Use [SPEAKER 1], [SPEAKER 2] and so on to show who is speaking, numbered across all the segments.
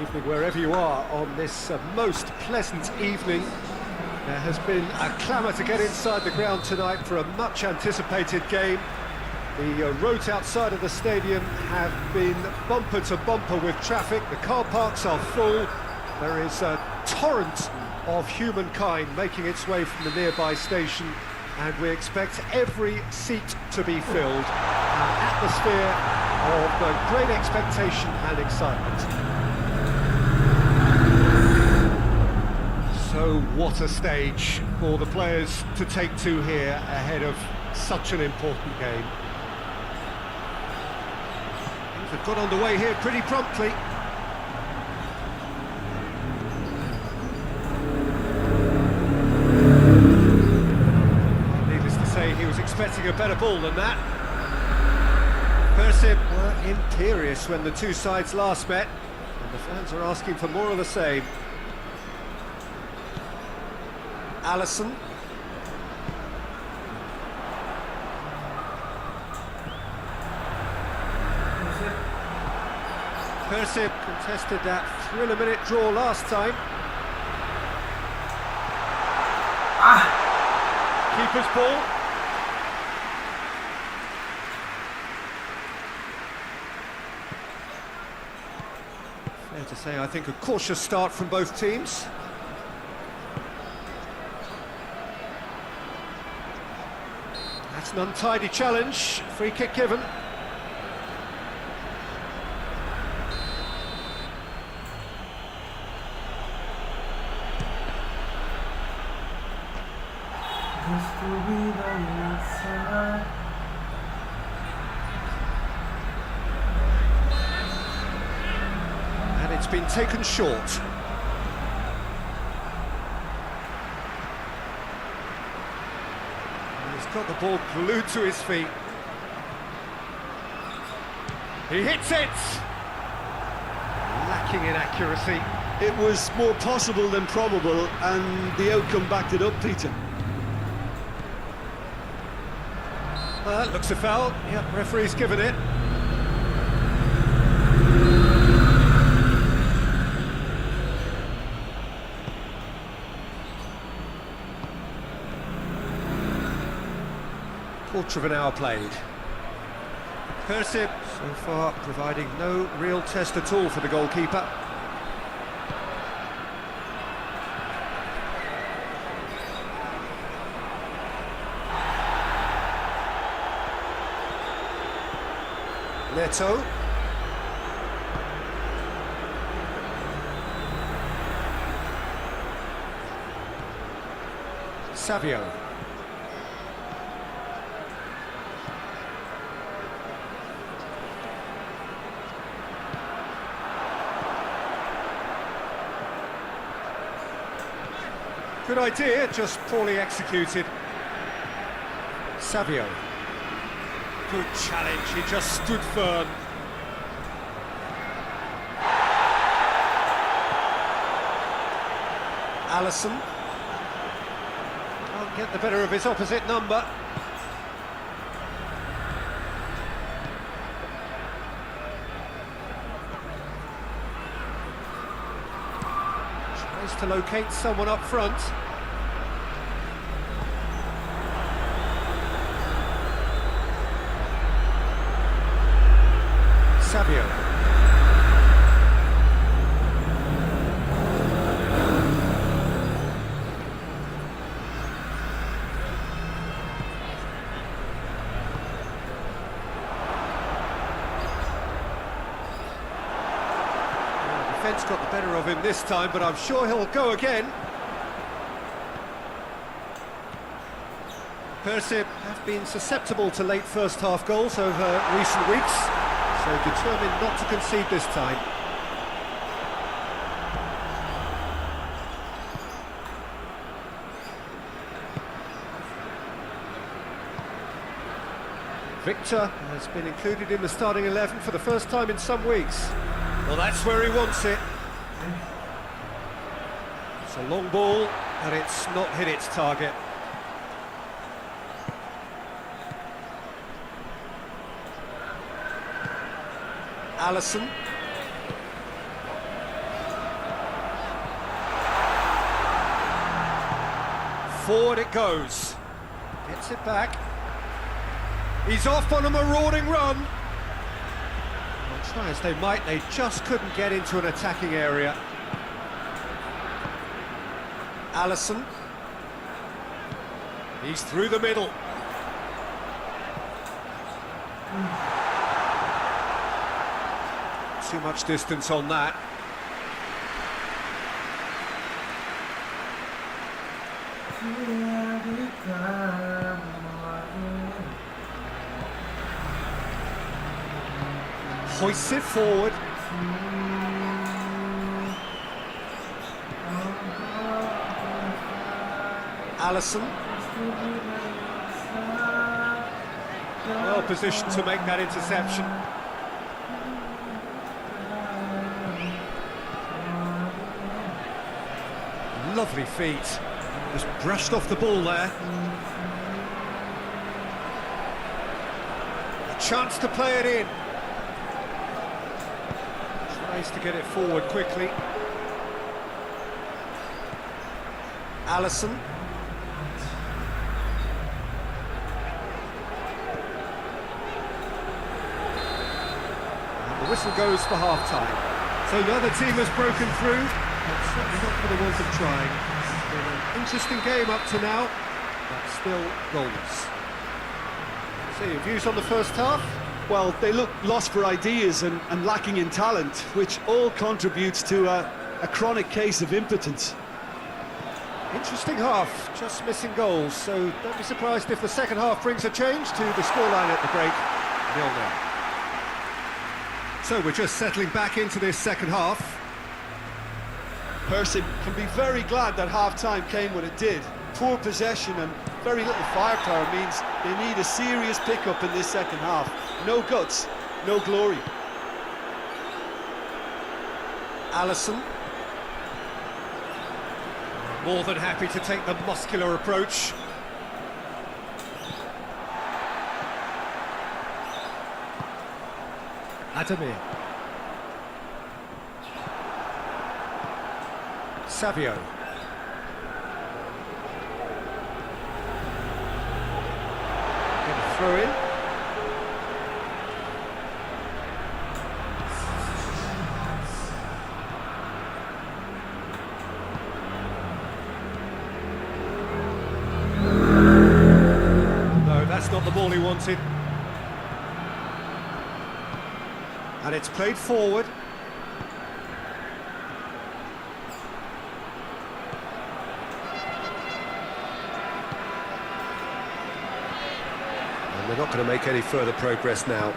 [SPEAKER 1] Evening wherever you are on this most pleasant evening. There has been a clamour to get inside the ground tonight for a much anticipated game. The roads outside of the stadium have been bumper to bumper with traffic. The car parks are full. There is a torrent of humankind making its way from the nearby station, and we expect every seat to be filled. An atmosphere of great expectation and excitement. So what a stage for the players to take to here ahead of such an important game. Things have got underway here pretty promptly. Needless to say, he was expecting a better ball than that. Persib were imperious when the two sides last met, and the fans are asking for more of the same. Alisson. Persib contested that thriller-minute draw last time. Keeper's ball. Fair to say, I think a cautious start from both teams. That's an untidy challenge. Free kick given. And it's been taken short. Got the ball glued to his feet. He hits it! Lacking in accuracy.
[SPEAKER 2] It was more possible than probable, and the outcome backed it up, Peter.
[SPEAKER 1] That looks a foul. Yep, referee's given it. Quarter of an hour played. Persib so far providing no real test at all for the goalkeeper. Neto. Savio. Good idea, just poorly executed. Savio. Good challenge, he just stood firm. Alisson. Can't get the better of his opposite number. Tries to locate someone up front. Savio. The defence got the better of him this time, but I'm sure he'll go again. Persib have been susceptible to late first-half goals over recent weeks, so determined not to concede this time. Victor has been included in the starting 11 for the first time in some weeks. Well, that's where he wants it. It's a long ball, and it's not hit its target. Alisson. Forward it goes. Gets it back. He's off on a marauding run. Well, try as they might, they just couldn't get into an attacking area. Alisson. He's through the middle. Too much distance on that. Hoists it forward. Alisson. Well positioned to make that interception. Lovely feet. Just brushed off the ball there. A chance to play it in. Tries to get it forward quickly. Alisson. And the whistle goes for half-time. So neither team has broken through, but certainly not for the want of trying. It's been an interesting game up to now, but still goalless. So your views on the first half?
[SPEAKER 2] Well, they look lost for ideas and lacking in talent, which all contributes to a chronic case of impotence.
[SPEAKER 1] Interesting half, just missing goals, so don't be surprised if the second half brings a change to the scoreline at the break, 0-0. So we're just settling back into this second half.
[SPEAKER 2] Percy can be very glad that half-time came when it did. Poor possession and very little firepower means they need a serious pickup in this second half. No guts, no glory.
[SPEAKER 1] Alisson. More than happy to take the muscular approach. Adamir. Savio. Gonna throw in. No, that's not the ball he wanted. And it's played forward. And they're not going to make any further progress now.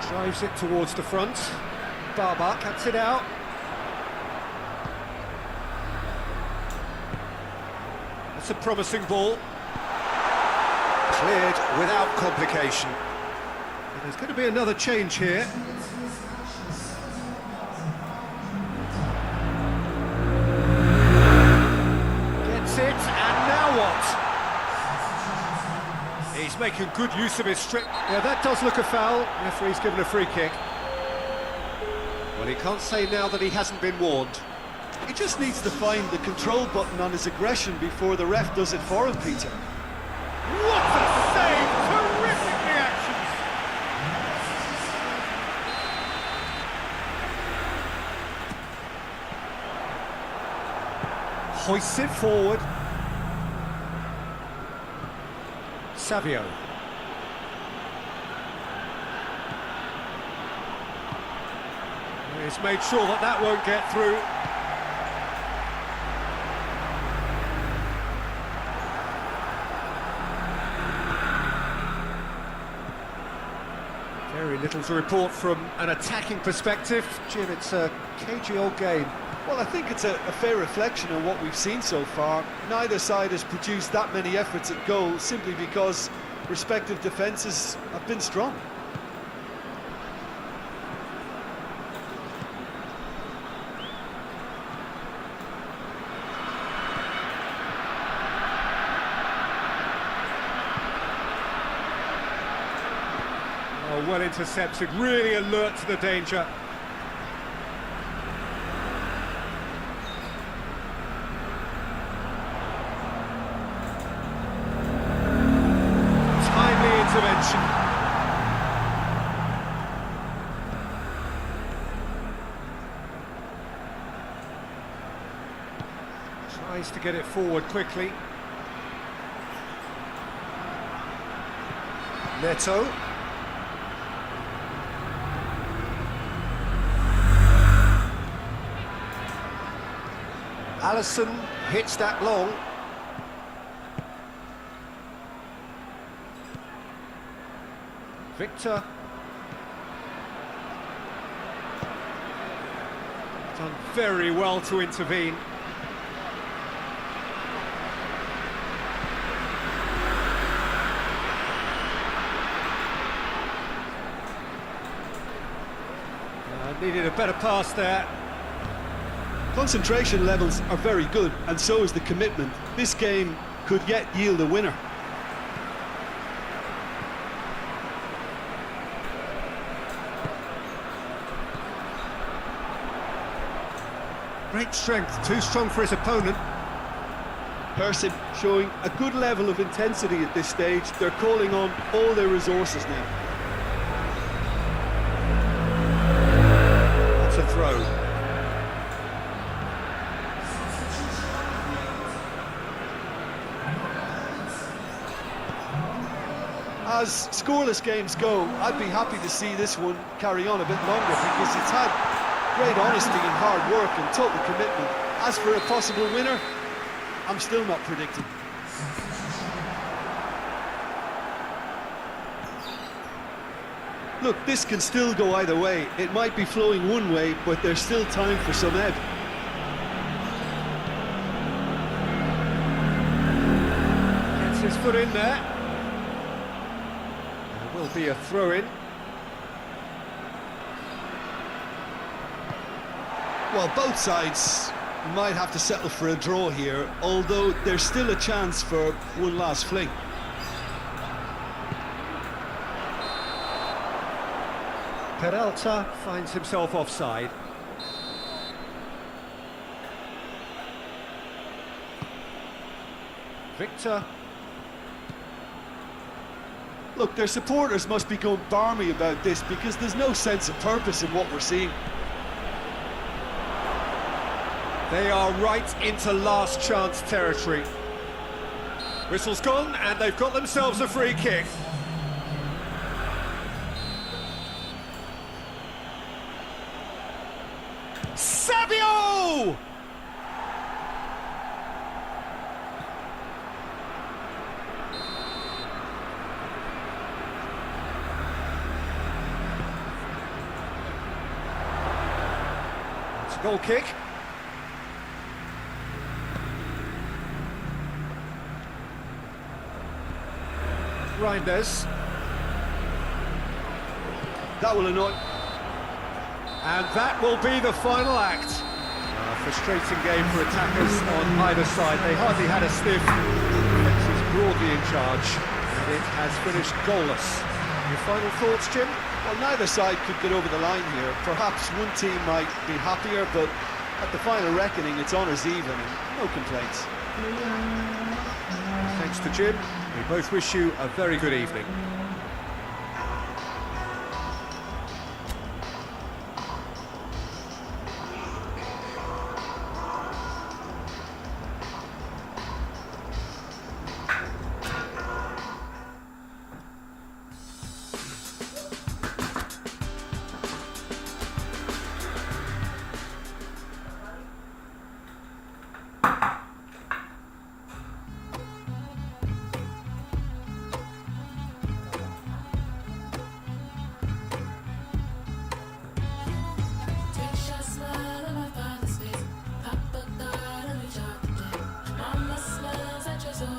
[SPEAKER 1] Drives it towards the front. Barba cuts it out. That's a promising ball. Cleared without complication. But there's going to be another change here. Gets it, and now what? He's making good use of his strip. Yeah, that does look a foul. Referee's given a free kick. Well, he can't say now that he hasn't been warned.
[SPEAKER 2] He just needs to find the control button on his aggression before the ref does it for him, Peter.
[SPEAKER 1] What a save! Terrific reactions! Hoists it forward. Savio. He's made sure that that won't get through. Very little to report from an attacking perspective. Jim, it's a cagey old game.
[SPEAKER 2] Well, I think it's a fair reflection on what we've seen so far. Neither side has produced that many efforts at goal simply because respective defences have been strong.
[SPEAKER 1] Oh, well intercepted, really alert to the danger. Timely intervention. Tries to get it forward quickly. Neto. Alisson hits that long. Victor. Done very well to intervene. Needed a better pass there.
[SPEAKER 2] Concentration levels are very good, and so is the commitment. This game could yet yield a winner.
[SPEAKER 1] Great strength, too strong for his opponent.
[SPEAKER 2] Person showing a good level of intensity at this stage. They're calling on all their resources now.
[SPEAKER 1] That's a throw.
[SPEAKER 2] As scoreless games go, I'd be happy to see this one carry on a bit longer because it's had great honesty and hard work and total commitment. As for a possible winner, I'm still not predicting. Look, this can still go either way. It might be flowing one way, but there's still time for some ebb.
[SPEAKER 1] Gets his foot in there. There will be a throw-in.
[SPEAKER 2] Well, both sides might have to settle for a draw here, although there's still a chance for one last fling.
[SPEAKER 1] Peralta finds himself offside. Victor.
[SPEAKER 2] Look, their supporters must be going barmy about this because there's no sense of purpose in what we're seeing.
[SPEAKER 1] They are right into last chance territory. Whistle's gone and they've got themselves a free kick. Savio! It's a goal kick. Reinders.
[SPEAKER 2] That will annoy.
[SPEAKER 1] And that will be the final act. A frustrating game for attackers on either side. They hardly had a sniff. Defence is broadly in charge, and it has finished goalless. Your final thoughts, Jim?
[SPEAKER 2] Well, neither side could get over the line here. Perhaps one team might be happier, but at the final reckoning, it's honours even, and no complaints.
[SPEAKER 1] Thanks to Jim. We both wish you a very good evening.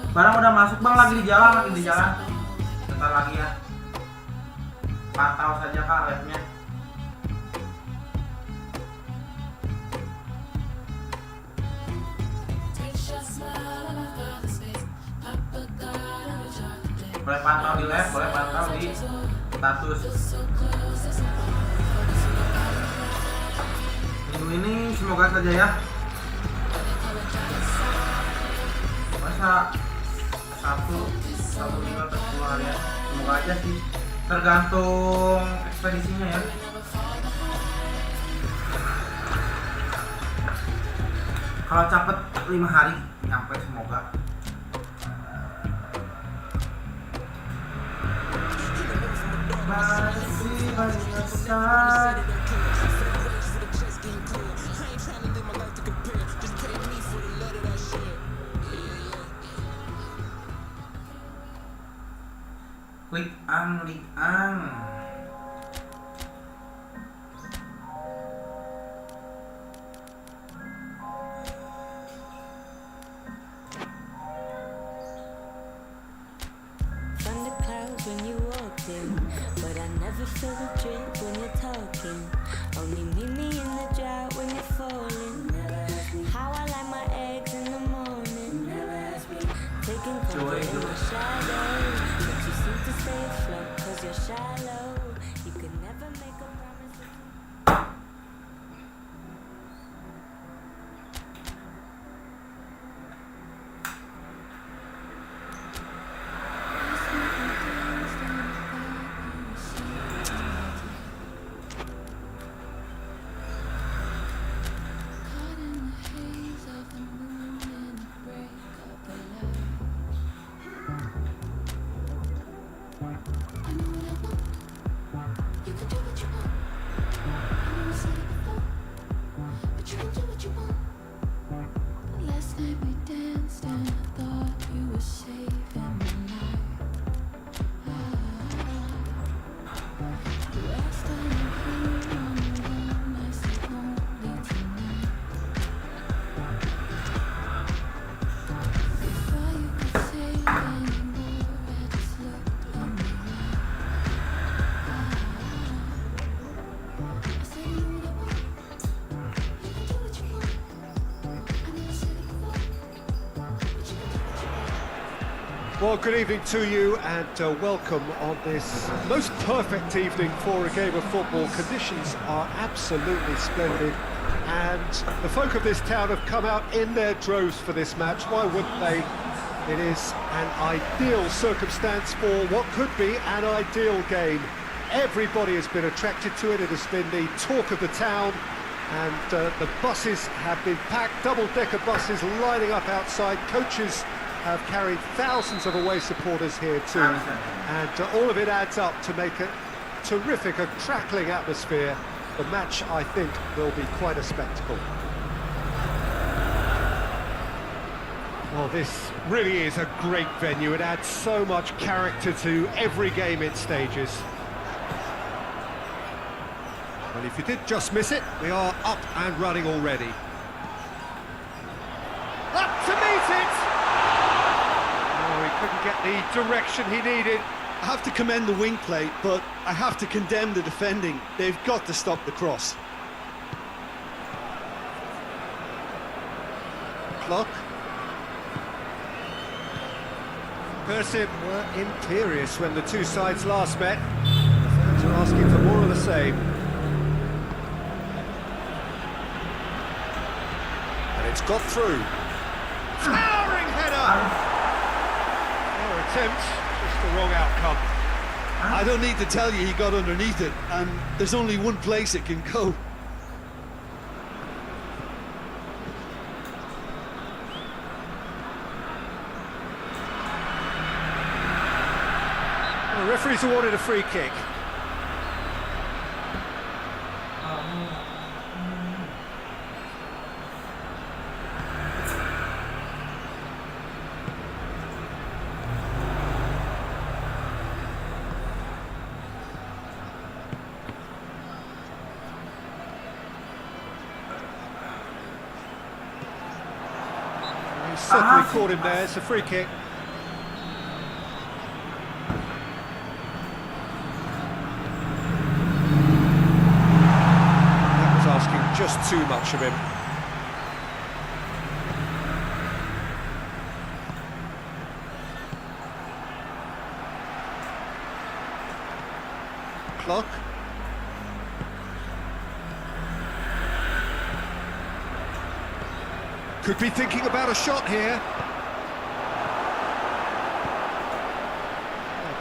[SPEAKER 3] Barang udah masuk bang, lagi di jalan. Bentar lagi ya. Pantau saja kak live-nya. Boleh pantau di live, boleh pantau di status. Minggu ini semoga saja ya. Masa satu minggu atau 10 hari ya. Semoga aja sih. Tergantung ekspedisinya ya. Kalau cepet 5 hari nyampe semoga. Masih banyak saat. Lik ang.
[SPEAKER 4] Thunder clouds when you walked in, but I never feel the drip when you're talking. Only meet me in the drought when you're falling. How I like my eggs in the morning. Taking comfort in the shadow, but you seem to stay afloat 'cause you're shallow. You could never make a promise.
[SPEAKER 5] Last night we danced and I thought you were saving my life. The last time you were on your own, I said only tonight. Before you could say anymore, I just looked in your eyes. I said you know that one. You can do what you want. I know I said it before, but you can do what you want.
[SPEAKER 1] Well, good evening to you and welcome on this most perfect evening for a game of football. Conditions are absolutely splendid and the folk of this town have come out in their droves for this match. Why wouldn't they? It is an ideal circumstance for what could be an ideal game. Everybody has been attracted to it. It has been the talk of the town and the buses have been packed, double-decker buses lining up outside. Coaches have carried thousands of away supporters here too, and all of it adds up to make a terrific, a crackling atmosphere. The match, I think, will be quite a spectacle. Well, this really is a great venue. It adds so much character to every game it stages. Well, if you did just miss it, we are up and running already. Up to meet it! Oh, he couldn't get the direction he needed.
[SPEAKER 2] I have to commend the wing play, but I have to condemn the defending. They've got to stop the cross.
[SPEAKER 1] Clock. Persib were imperious when the two sides last met. The fans are asking for more of the same. And it's got through. Towering header! Their attempt, just the wrong outcome.
[SPEAKER 2] I don't need to tell you he got underneath it, and there's only one place it can go.
[SPEAKER 1] The referee's awarded a free kick. He certainly caught him there. It's a free kick. That was asking just too much of him. Whitlock. Could be thinking about a shot here.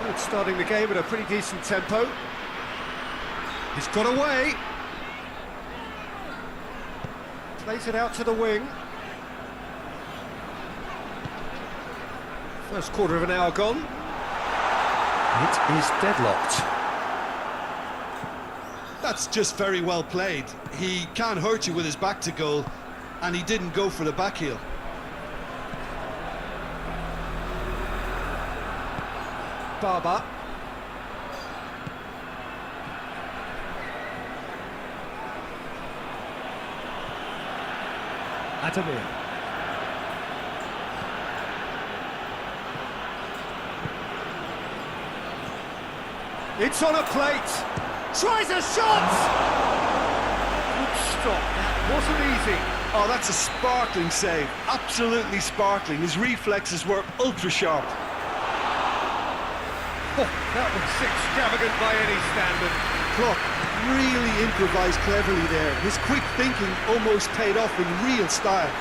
[SPEAKER 1] Both starting the game at a pretty decent tempo. He's got away. Plays it out to the wing. First quarter of an hour gone. It is deadlocked.
[SPEAKER 2] That's just very well played. He can't hurt you with his back to goal, and he didn't go for the back heel.
[SPEAKER 1] Barber. Adamir. It's on a plate. Tries a shot. Good stop. That wasn't easy.
[SPEAKER 2] Oh, that's a sparkling save. Absolutely sparkling. His reflexes were ultra sharp.
[SPEAKER 1] Oh, that was extravagant by any standard.
[SPEAKER 2] Klopp really improvised cleverly there. His quick thinking almost paid off in real style.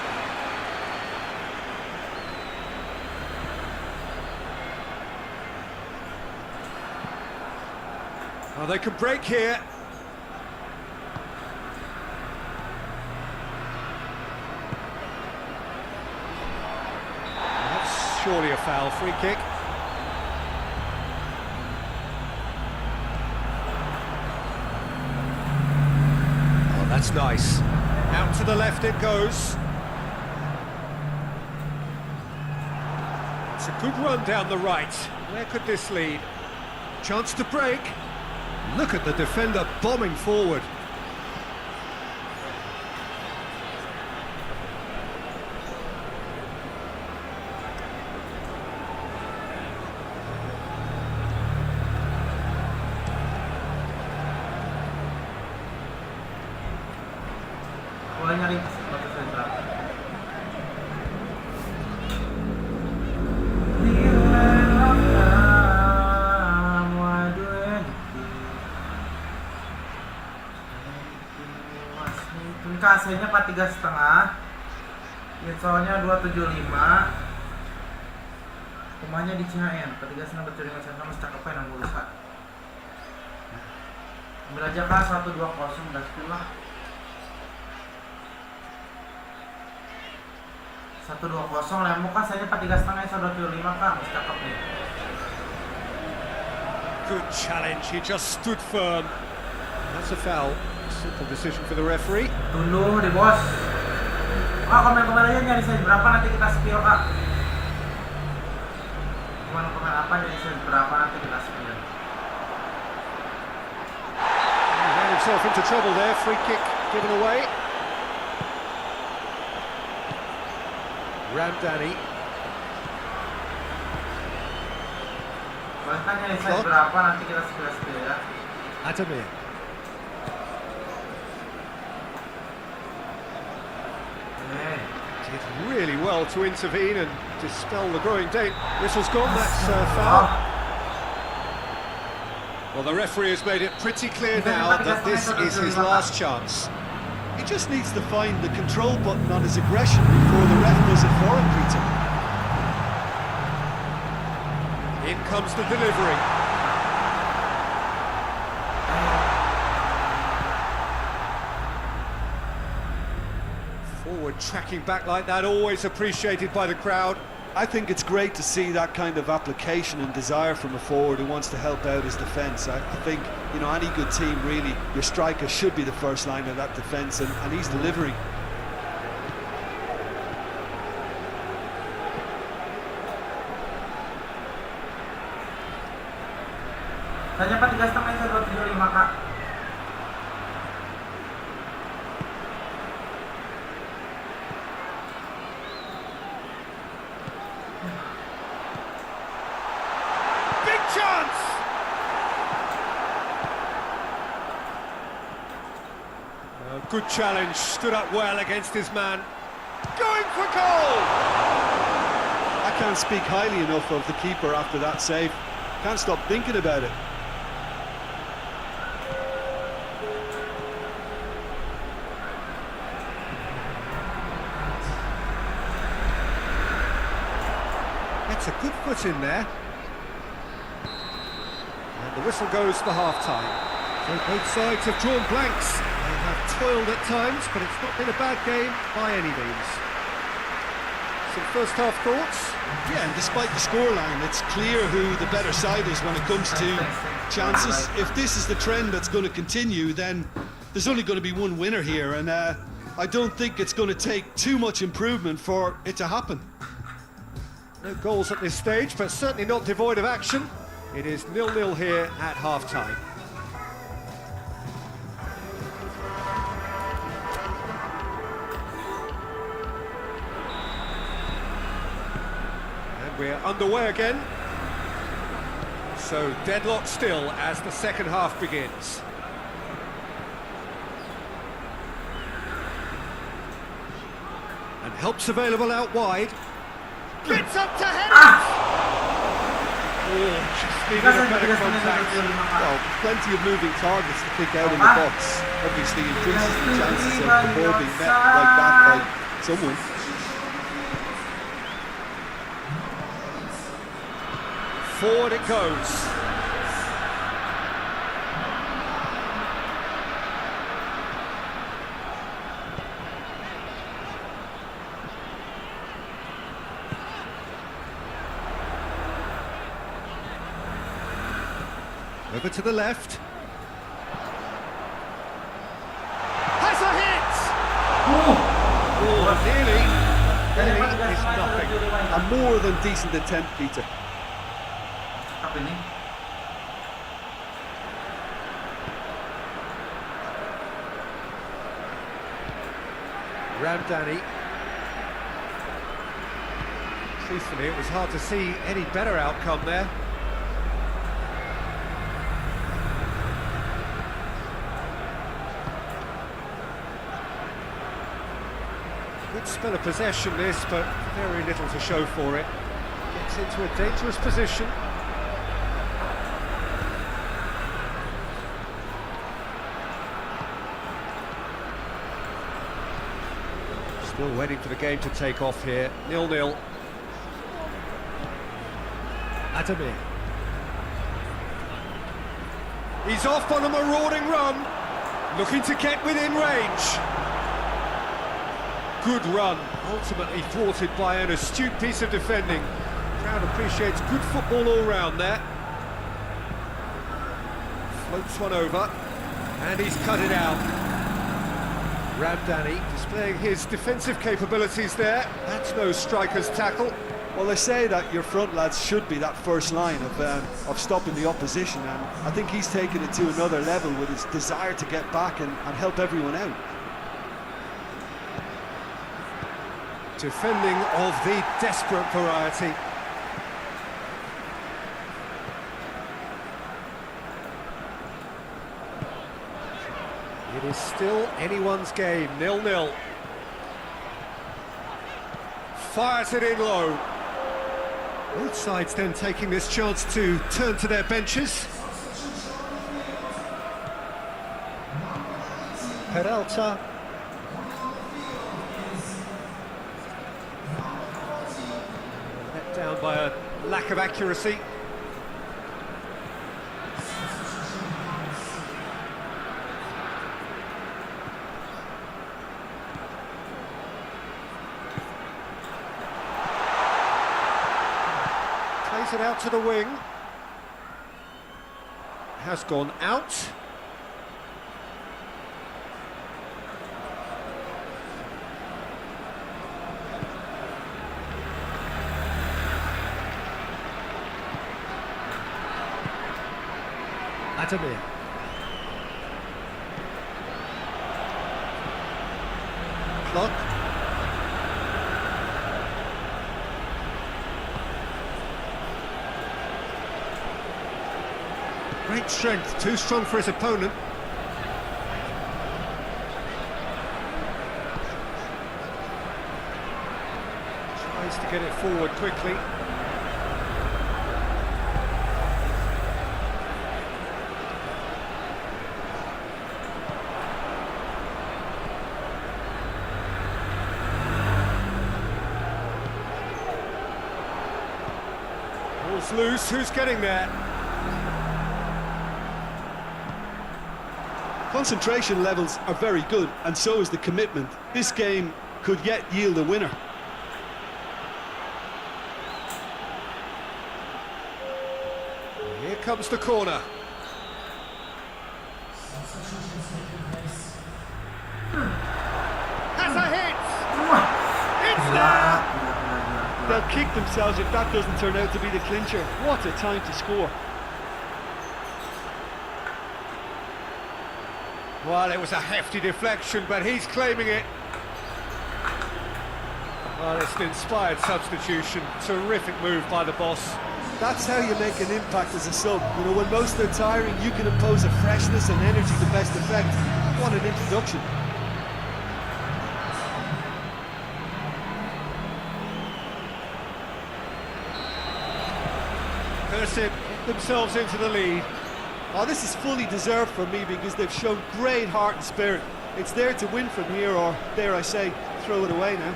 [SPEAKER 1] Well, they could break here. That's surely a foul. Free kick. Oh, that's nice. Out to the left it goes. It's a good run down the right. Where could this lead? Chance to break. Look at the defender bombing forward.
[SPEAKER 3] Boleh nyari batu sentral. Kasenya 43,5, Insolnya 275, rumahnya di Cihaen, 43,5 cm, cakep yang berusaha. Ambil aja kak 120 gas lah. 120 lemo kak, saya 43,5, 125 kak, cakep nih.
[SPEAKER 1] Good challenge, he just stood firm. That's a foul. Simple decision for the referee.
[SPEAKER 3] Tunduk di bos. Kak, komen-komen aja nyari size berapa nanti kita spill kak. Komen apa nyari size berapa nanti kita spill.
[SPEAKER 1] He ran himself into trouble there. Free kick given away. Ramdani.
[SPEAKER 3] Boleh kan nyari size berapa nanti kita spill ya.
[SPEAKER 1] Adamir. Did really well to intervene and dispel the growing danger. Whistle's gone, that's foul. Well, the referee has made it pretty clear now that this is his last chance.
[SPEAKER 2] He just needs to find the control button on his aggression before the ref does it for him, Peter.
[SPEAKER 1] In comes the delivery. Forward tracking back like that, always appreciated by the crowd.
[SPEAKER 2] I think it's great to see that kind of application and desire from a forward who wants to help out his defence. I think, you know, any good team really, your striker should be the first line of that defence, and he's delivering.
[SPEAKER 3] Tanya 43,5, 275 kak.
[SPEAKER 1] Big chance! Good challenge, stood up well against his man. Going for goal!
[SPEAKER 2] I can't speak highly enough of the keeper after that save. Can't stop thinking about it.
[SPEAKER 1] Gets a good foot in there. And the whistle goes for half-time. So both sides have drawn blanks. They have toiled at times, but it's not been a bad game by any means. Some first-half thoughts?
[SPEAKER 2] Yeah, and despite the scoreline, it's clear who the better side is when it comes to chances. If this is the trend that's going to continue, then there's only going to be one winner here, and I don't think it's going to take too much improvement for it to happen.
[SPEAKER 1] No goals at this stage, but certainly not devoid of action. It is 0-0 here at half-time. And we're underway again. So deadlock still as the second half begins. And help's available out wide. Gets up to head it! Oh, just needed a better contact.
[SPEAKER 2] Well, plenty of moving targets to pick out in the box. Obviously increases the chances of the ball being met like that by someone.
[SPEAKER 1] Forward it goes. Over to the left. Has a hit! Oh, nearly. Nearly is nothing.
[SPEAKER 2] A more than decent attempt, Peter.
[SPEAKER 3] Apa ini?
[SPEAKER 1] Ramdani. Truthfully, it was hard to see any better outcome there. Good spell of possession this, but very little to show for it. Gets into a dangerous position. Still waiting for the game to take off here. 0-0. Adamir. He's off on a marauding run, looking to get within range. Good run, ultimately thwarted by an astute piece of defending. Crowd appreciates good football all round there. Floats one over, and he's cut it out. Ramdani displaying his defensive capabilities there. That's no striker's tackle.
[SPEAKER 2] Well, they say that your front lads should be that first line of stopping the opposition, and I think he's taken it to another level with his desire to get back and help everyone out.
[SPEAKER 1] Defending of the desperate variety. It is still anyone's game, 0-0. Fires it in low. Both sides then taking this chance to turn to their benches. Peralta. Let down by a lack of accuracy. Plays it out to the wing. Has gone out. Adamir. Clock. Great strength, too strong for his opponent. Tries to get it forward quickly. Ball's loose, who's getting there?
[SPEAKER 2] Concentration levels are very good, and so is the commitment. This game could yet yield a winner.
[SPEAKER 1] Here comes the corner. Has a hit! It's there!
[SPEAKER 2] They'll kick themselves if that doesn't turn out to be the clincher. What a time to score.
[SPEAKER 1] Well, it was a hefty deflection, but he's claiming it. Well, it's an inspired substitution. Terrific move by the boss.
[SPEAKER 2] That's how you make an impact as a sub. You know, when most are tiring, you can impose a freshness and energy to best effect. What an introduction.
[SPEAKER 1] Persib themselves into the lead.
[SPEAKER 2] Oh, this is fully deserved for me because they've shown great heart and spirit. It's there to win from here, or dare I say, throw it away now.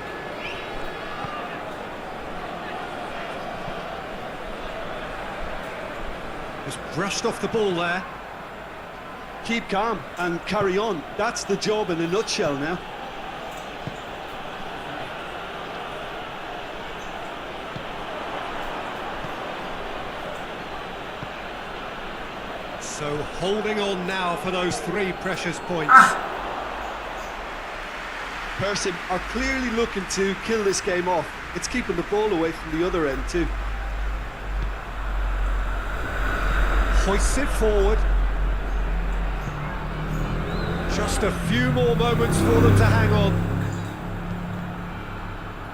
[SPEAKER 1] Just brushed off the ball there.
[SPEAKER 2] Keep calm and carry on. That's the job in a nutshell now.
[SPEAKER 1] So holding on now for those 3 precious points.
[SPEAKER 2] Persib are clearly looking to kill this game off. It's keeping the ball away from the other end too.
[SPEAKER 1] Hoists it forward. Just a few more moments for them to hang on.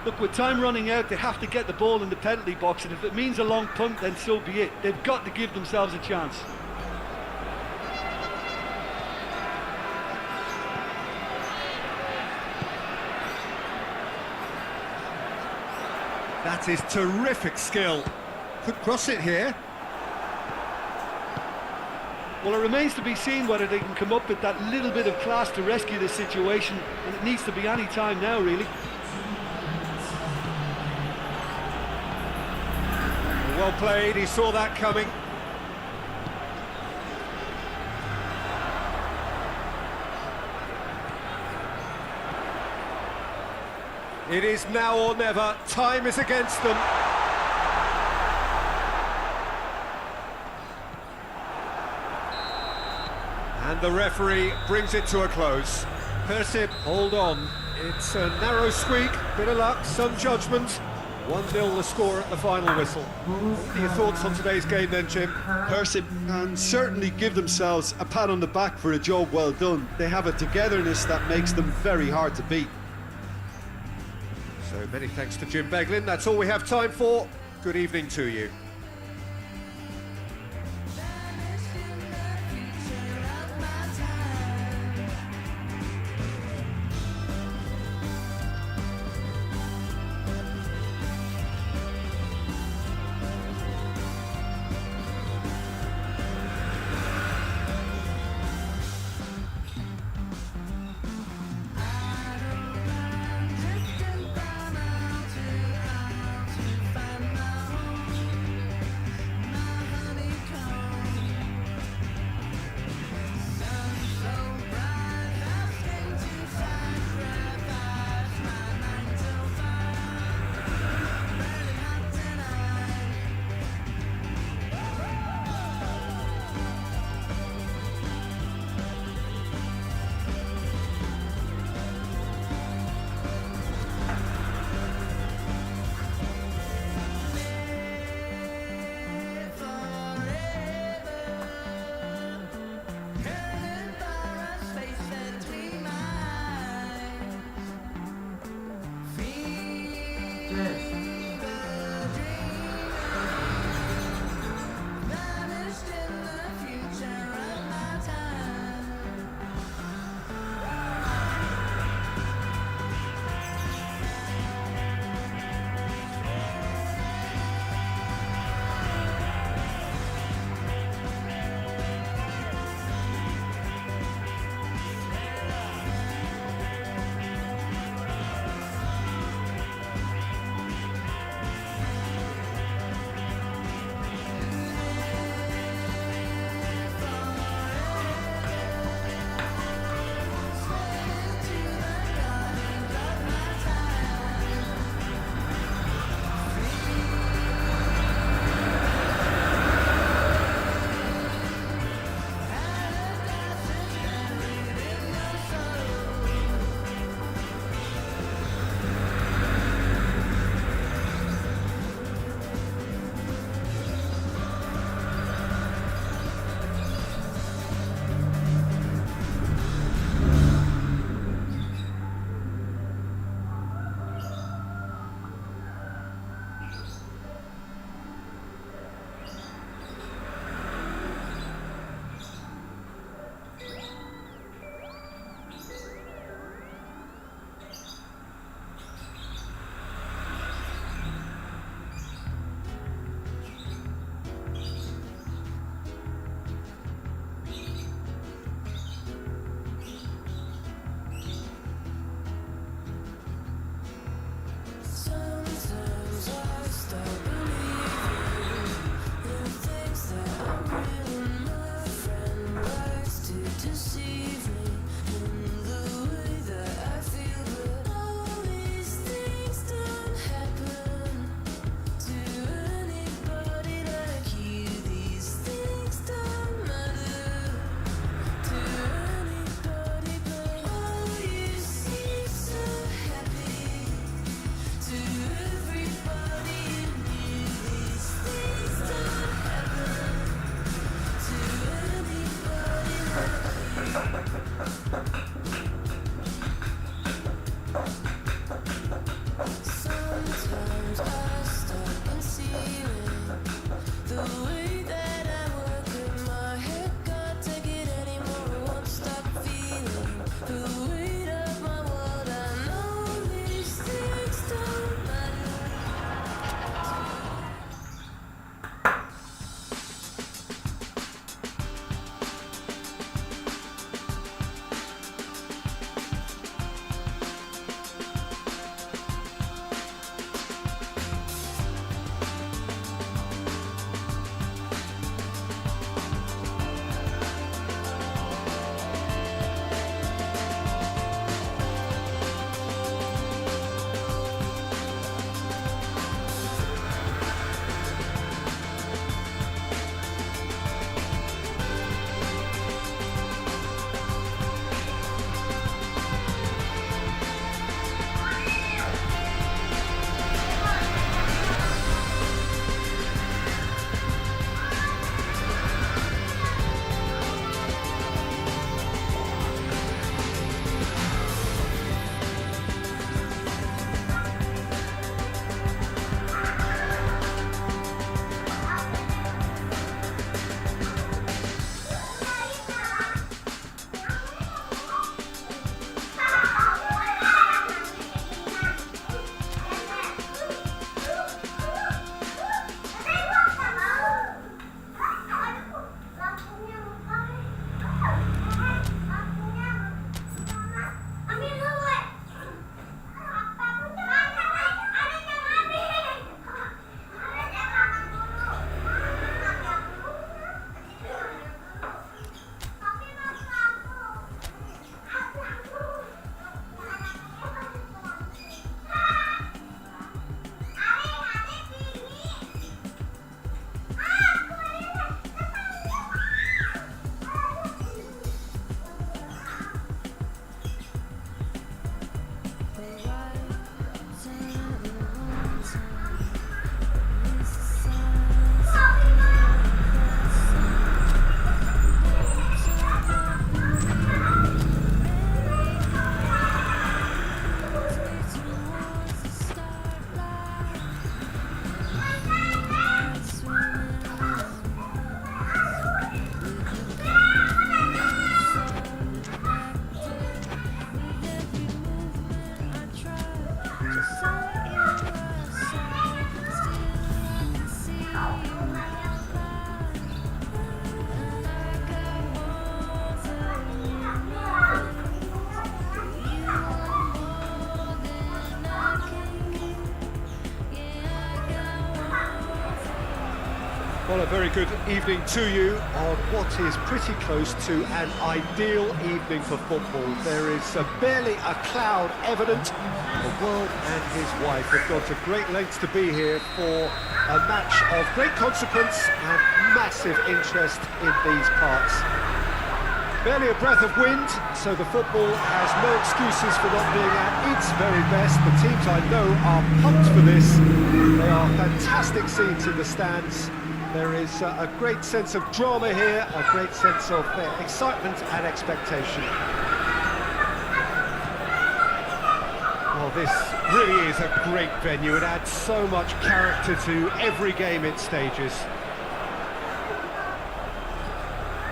[SPEAKER 2] Look, with time running out, they have to get the ball in the penalty box, and if it means a long punt, then so be it. They've got to give themselves a chance.
[SPEAKER 1] That is terrific skill. Could cross it here.
[SPEAKER 2] Well, it remains to be seen whether they can come up with that little bit of class to rescue the situation, and it needs to be any time now, really.
[SPEAKER 1] Well played, he saw that coming. It is now or never. Time is against them. And the referee brings it to a close. Persib, hold on. It's a narrow squeak, bit of luck, some judgment. 1-0 the score at the final whistle. What are your thoughts on today's game then, Jim?
[SPEAKER 2] Persib can certainly give themselves a pat on the back for a job well done. They have a togetherness that makes them very hard to beat.
[SPEAKER 1] So many thanks to Jim Beglin. That's all we have time for. Good evening to you. Well, a very good evening to you on what is pretty close to an ideal evening for football. There is barely a cloud evident. The world and his wife have gone to great lengths to be here for a match of great consequence and massive interest in these parts. Barely a breath of wind, so the football has no excuses for not being at its very best. The teams I know are pumped for this. They are fantastic scenes in the stands. There is a great sense of drama here, a great sense of excitement and expectation. Well, this really is a great venue. It adds so much character to every game it stages.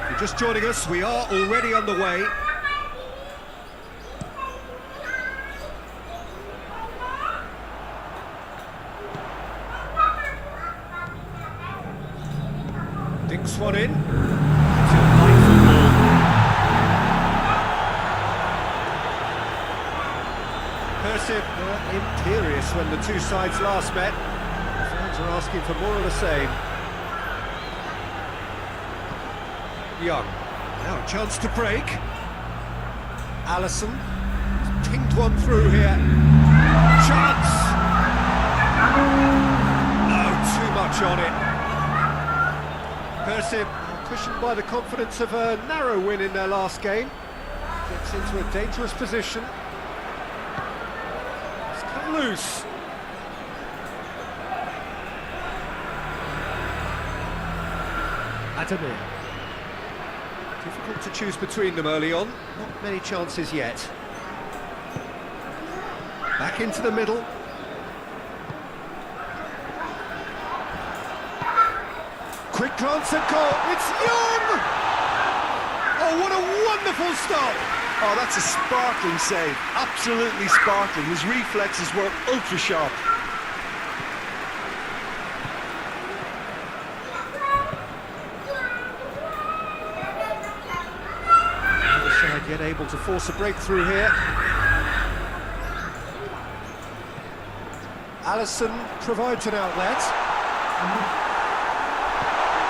[SPEAKER 1] If you're just joining us, we are already underway. Dinks one in. Persib were imperious when the two sides last met. The fans are asking for more of the same. Young, now a chance to break. Alisson pinged one through here. Chance! No, too much on it. Persib cushioned by the confidence of a narrow win in their last game. Gets into a dangerous position. It's cut loose. Adamir. Difficult to choose between them early on. Not many chances yet. Back into the middle. Quick glance at goal. It's Young! Oh, what a wonderful stop!
[SPEAKER 2] Oh, that's a sparkling save. Absolutely sparkling. His reflexes were ultra sharp.
[SPEAKER 1] Yet able to force a breakthrough here. Alisson provides an outlet.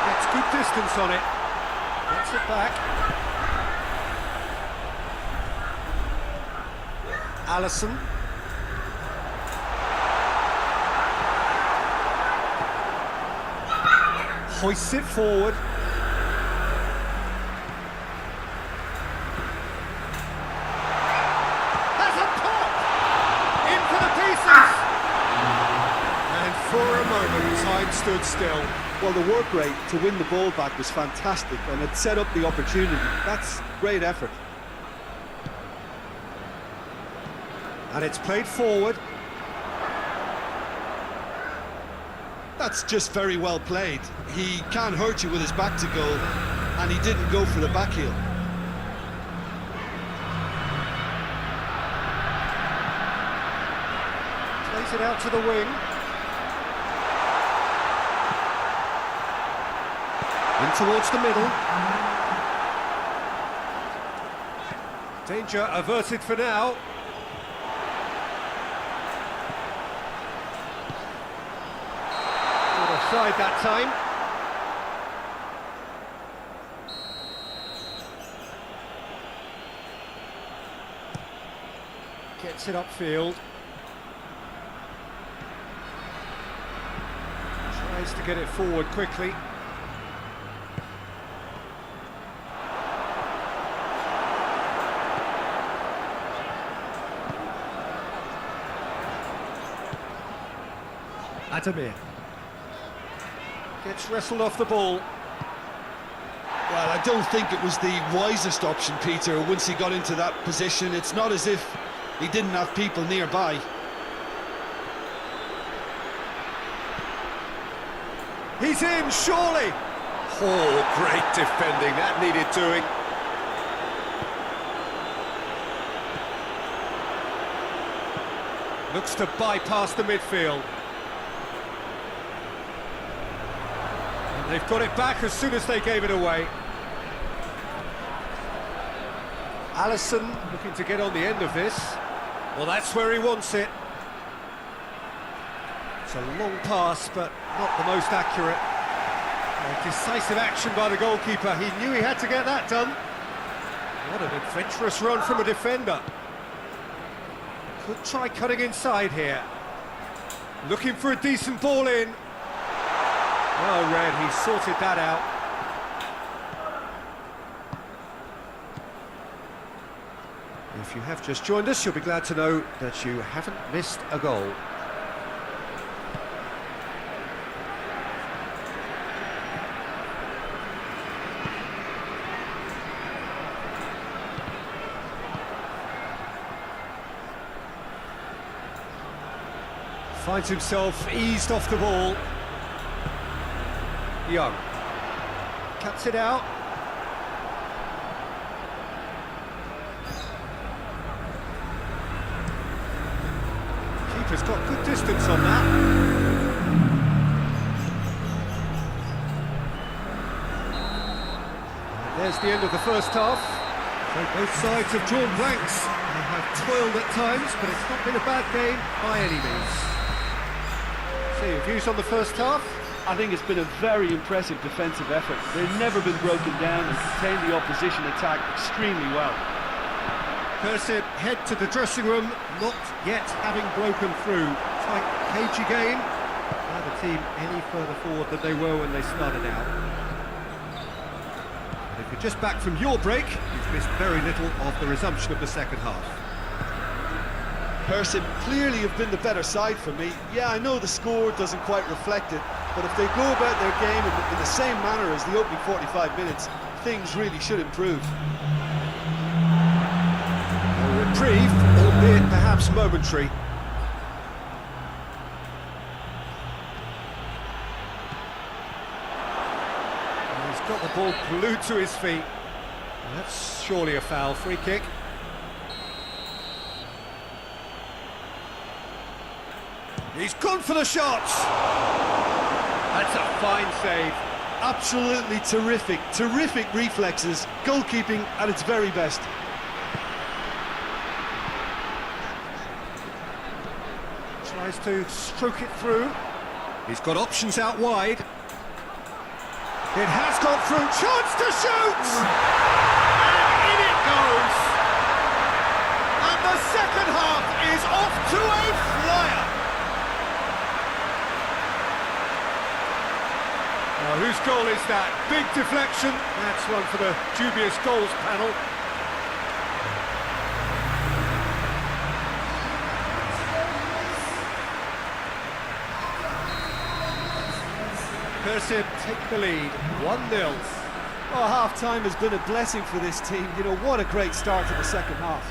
[SPEAKER 1] Gets good distance on it. Gets it back. Alisson. Hoists it forward. Time stood still.
[SPEAKER 2] Well, the work rate to win the ball back was fantastic, and it set up the opportunity. That's great effort.
[SPEAKER 1] And it's played forward.
[SPEAKER 2] That's just very well played. He can't hurt you with his back to goal, and he didn't go for the back heel.
[SPEAKER 1] Plays it out to the wing. In towards the middle. Danger averted for now. Not offside that time. Gets it upfield. Tries to get it forward quickly. Adamir gets wrestled off the ball.
[SPEAKER 2] Well, I don't think it was the wisest option, Peter, once he got into that position. It's not as if he didn't have people nearby.
[SPEAKER 1] He's in, surely! Oh, great defending, that needed doing. Looks to bypass the midfield. They've got it back as soon as they gave it away. Alisson looking to get on the end of this. Well, that's where he wants it. It's a long pass, but not the most accurate. Decisive action by the goalkeeper. He knew he had to get that done. What an adventurous run from a defender. Could try cutting inside here. Looking for a decent ball in. Well read, he sorted that out. If you have just joined us, you'll be glad to know that you haven't missed a goal. Finds himself eased off the ball. Young cuts it out. Keeper's got good distance on that. And there's the end of the first half. So both sides have drawn blanks. They have toiled at times, but it's not been a bad game by any means. So your views on the first half?
[SPEAKER 2] I think it's been a very impressive defensive effort. They've never been broken down and contained the opposition attack extremely well.
[SPEAKER 1] Persib head to the dressing room, not yet having broken through. Tight, cagey game. Now the team any further forward than they were when they started out. And if you're just back from your break, you've missed very little of the resumption of the second half.
[SPEAKER 2] Persib clearly have been the better side for me. Yeah, I know the score doesn't quite reflect it, but if they go about their game in the same manner as the opening 45 minutes, things really should improve.
[SPEAKER 1] A reprieve, albeit perhaps momentary. And he's got the ball glued to his feet. That's surely a foul. Free kick. He's gone for the shots! That's a fine save.
[SPEAKER 2] Absolutely terrific, terrific reflexes, goalkeeping at its very best.
[SPEAKER 1] Tries to stroke it through. He's got options out wide. It has gone through, chance to shoot! And in it goes! And the second half is off to a flyer! Now, whose goal is that? Big deflection. That's one for the dubious goals panel. Persib take the lead, 1-0.
[SPEAKER 2] Oh, half-time has been a blessing for this team. You know, what a great start to the second half.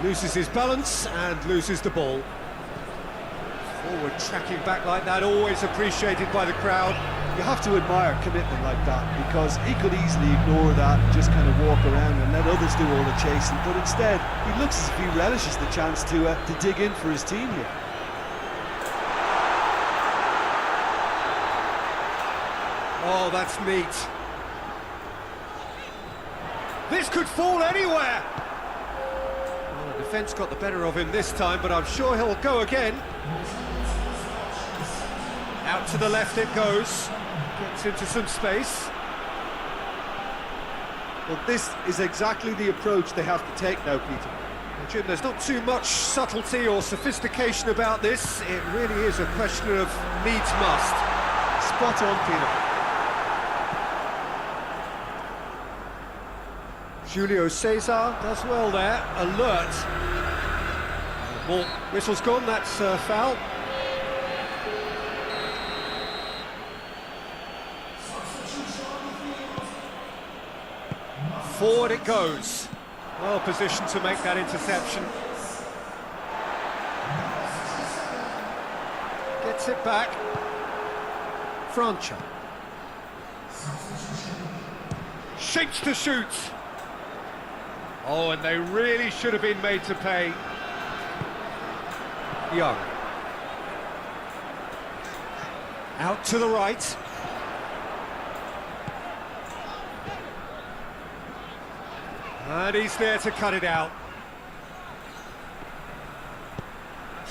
[SPEAKER 1] Loses his balance and loses the ball. Forward tracking back like that, always appreciated by the crowd.
[SPEAKER 2] You have to admire commitment like that, because he could easily ignore that and just kind of walk around and let others do all the chasing, but instead he looks as if he relishes the chance to dig in for his team here.
[SPEAKER 1] Oh, that's neat. This could fall anywhere. Well, the defence got the better of him this time, but I'm sure he'll go again. Out to the left it goes. Gets into some space.
[SPEAKER 2] Well, this is exactly the approach they have to take now, Peter.
[SPEAKER 1] Well, Jim, there's not too much subtlety or sophistication about this. It really is a question of needs must.
[SPEAKER 2] Spot on, Peter.
[SPEAKER 1] Julio Cesar does well there, alert. Ball whistle's gone, that's foul. Forward it goes. Well positioned to make that interception. Gets it back. Francha. Shapes to shoot. Oh, and they really should have been made to pay. Young. Out to the right. And he's there to cut it out.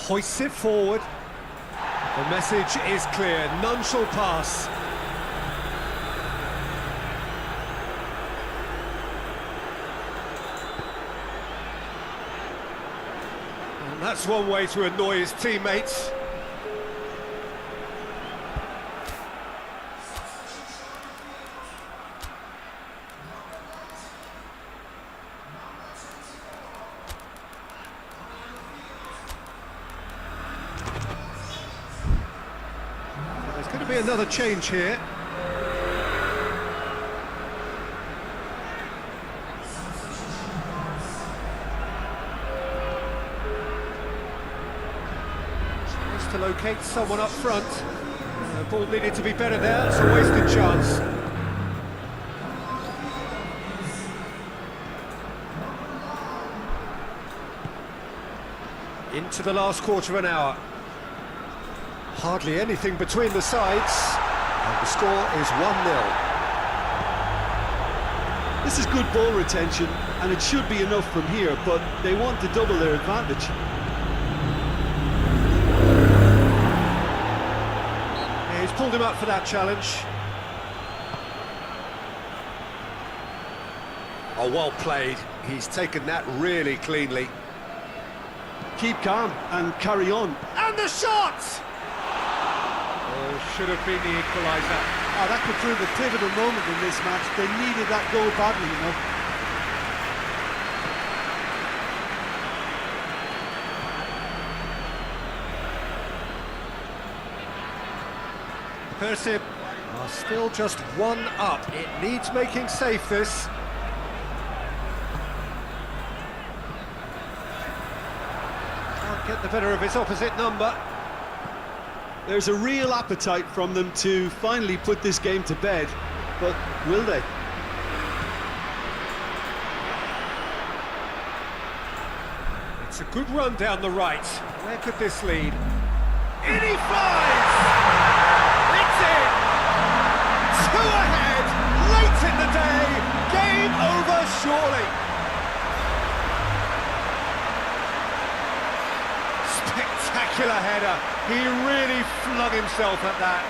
[SPEAKER 1] hoists it forward. The message is clear, none shall pass. And that's one way to annoy his teammates. There's going to be another change here. Tries to locate someone up front. The ball needed to be better there, it's a wasted chance. Into the last quarter of an hour. Hardly anything between the sides, and the score is 1-0.
[SPEAKER 2] This is good ball retention, and it should be enough from here, but they want to double their advantage.
[SPEAKER 1] Yeah, he's pulled him up for that challenge. Oh, well played. He's taken that really cleanly.
[SPEAKER 2] Keep calm and carry on.
[SPEAKER 1] And the shot! Oh, should have been the equaliser.
[SPEAKER 2] Oh, that could prove a pivotal moment in this match. They needed that goal badly, you know.
[SPEAKER 1] Persib are still just one up. It needs making safe, this. Can't get the better of his opposite number.
[SPEAKER 2] There's a real appetite from them to finally put this game to bed, but will they?
[SPEAKER 1] It's a good run down the right. Where could this lead? In he flies! It's in! 2 ahead, late in the day, game over surely. Spectacular header. He really flung himself at that.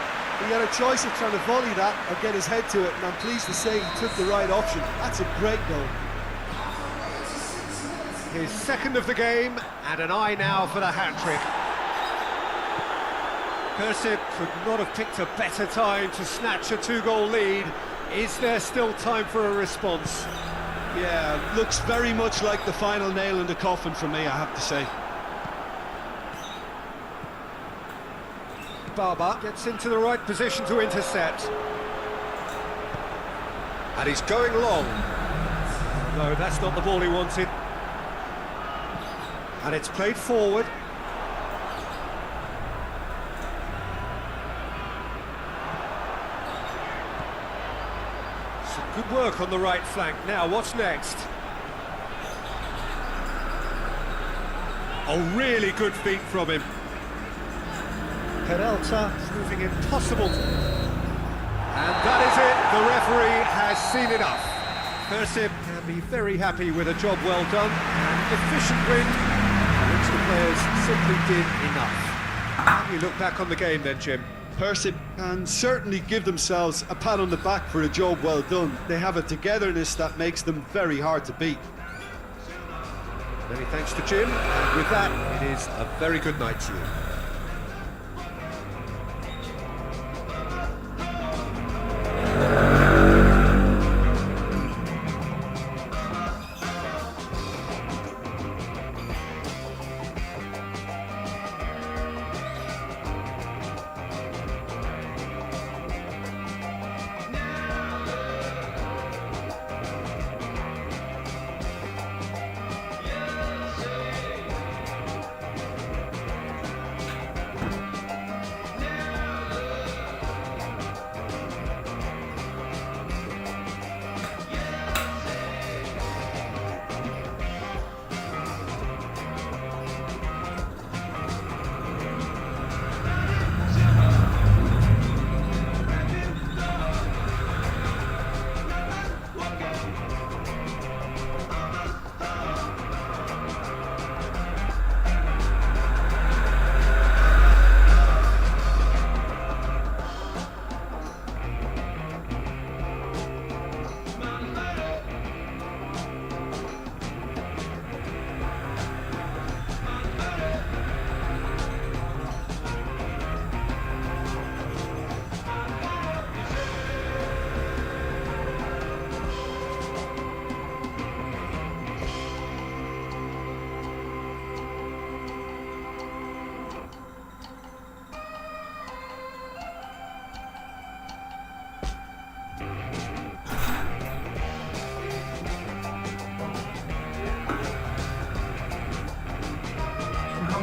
[SPEAKER 2] He had a choice of trying to volley that or get his head to it, and I'm pleased to say he took the right option. That's a great goal.
[SPEAKER 1] His second of the game, and an eye now for the hat-trick. Persib could not have picked a better time to snatch a 2-goal lead. Is there still time for a response?
[SPEAKER 2] Yeah, looks very much like the final nail in the coffin for me, I have to say.
[SPEAKER 1] Baba gets into the right position to intercept. And he's going long. No, that's not the ball he wanted. And it's played forward. Some good work on the right flank. Now, what's next? Oh, really good feet from him. Peralta proving impossible. And that is it. The referee has seen enough. Persib can be very happy with a job well done. An efficient win, which the players simply did enough. How do you look back on the game then, Jim?
[SPEAKER 2] Persib can certainly give themselves a pat on the back for a job well done. They have a togetherness that makes them very hard to beat.
[SPEAKER 1] Many thanks to Jim, and with that, it is a very good night to you.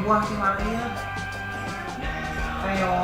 [SPEAKER 3] buah si Maria. Ayo.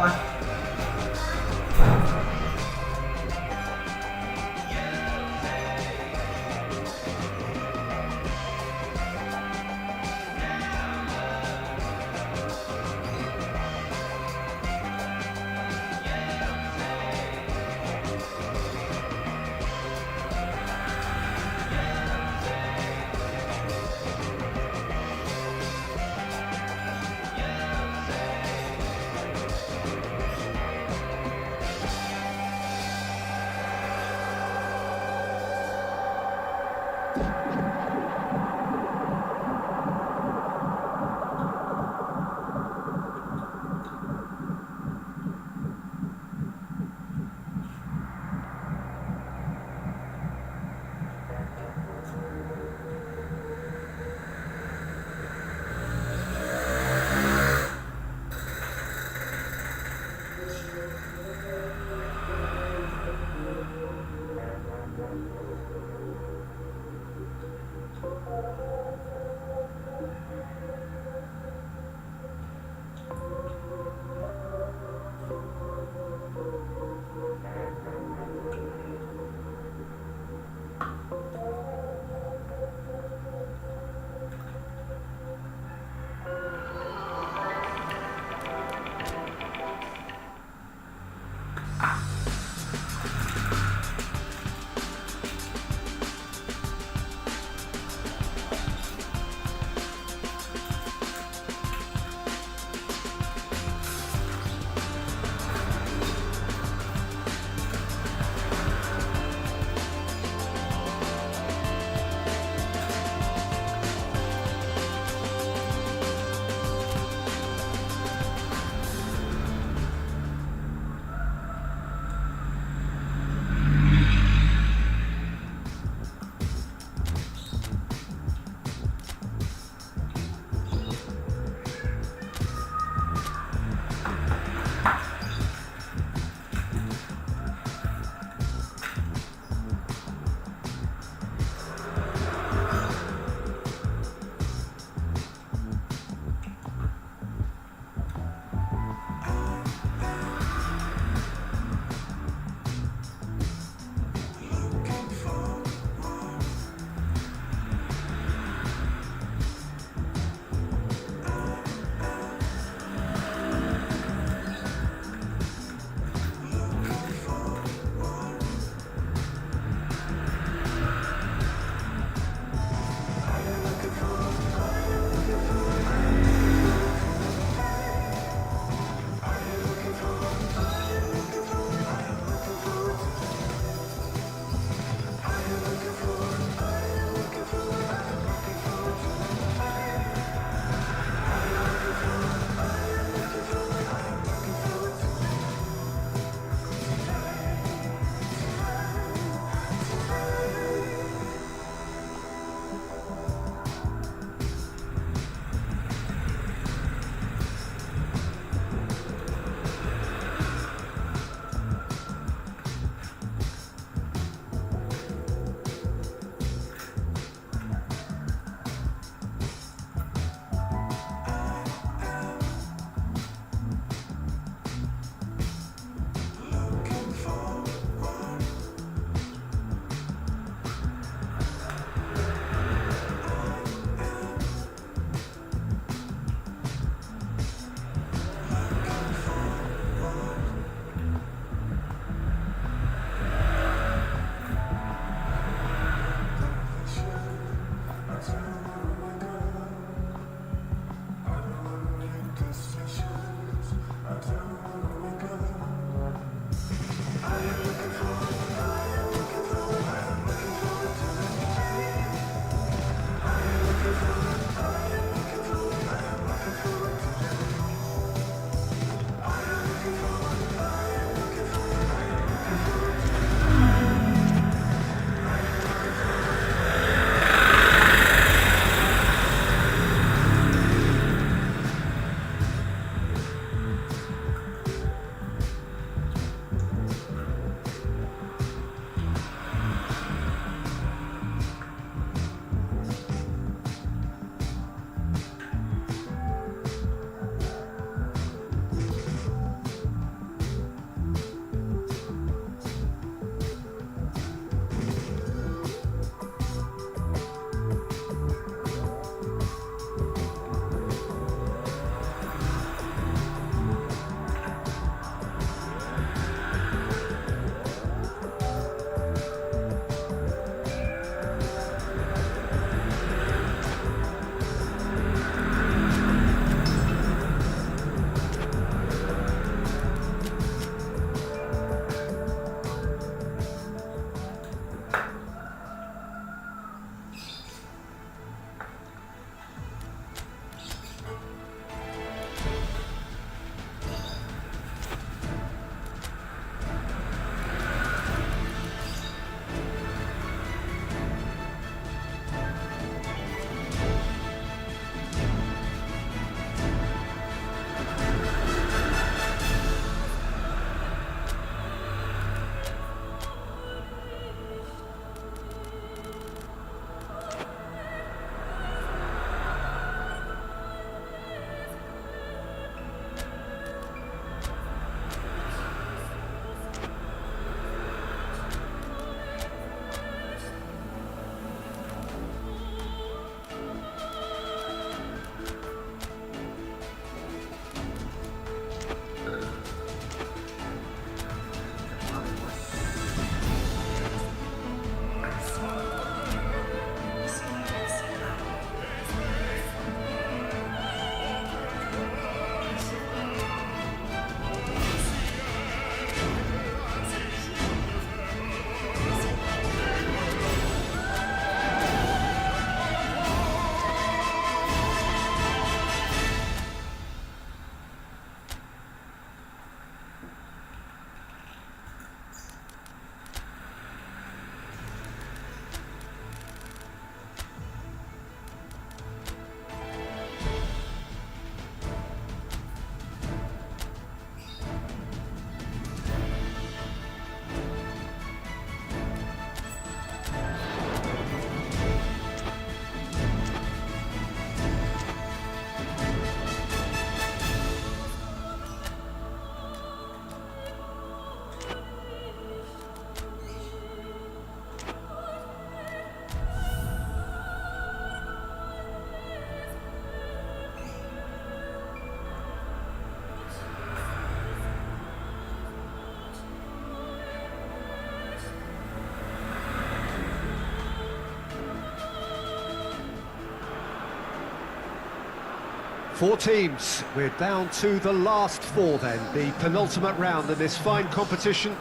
[SPEAKER 1] Four teams. We're down to the last four then, the penultimate round in this fine competition.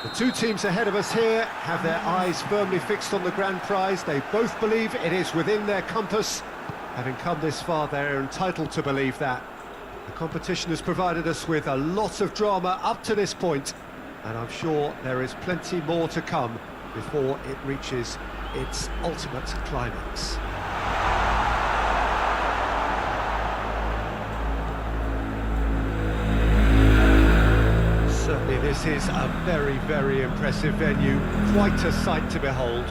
[SPEAKER 1] The two teams ahead of us here have their eyes firmly fixed on the grand prize. They both believe it is within their compass. Having come this far, they're entitled to believe that. The competition has provided us with a lot of drama up to this point, and I'm sure there is plenty more to come before it reaches its ultimate climax. Certainly this is a very, very impressive venue, quite a sight to behold.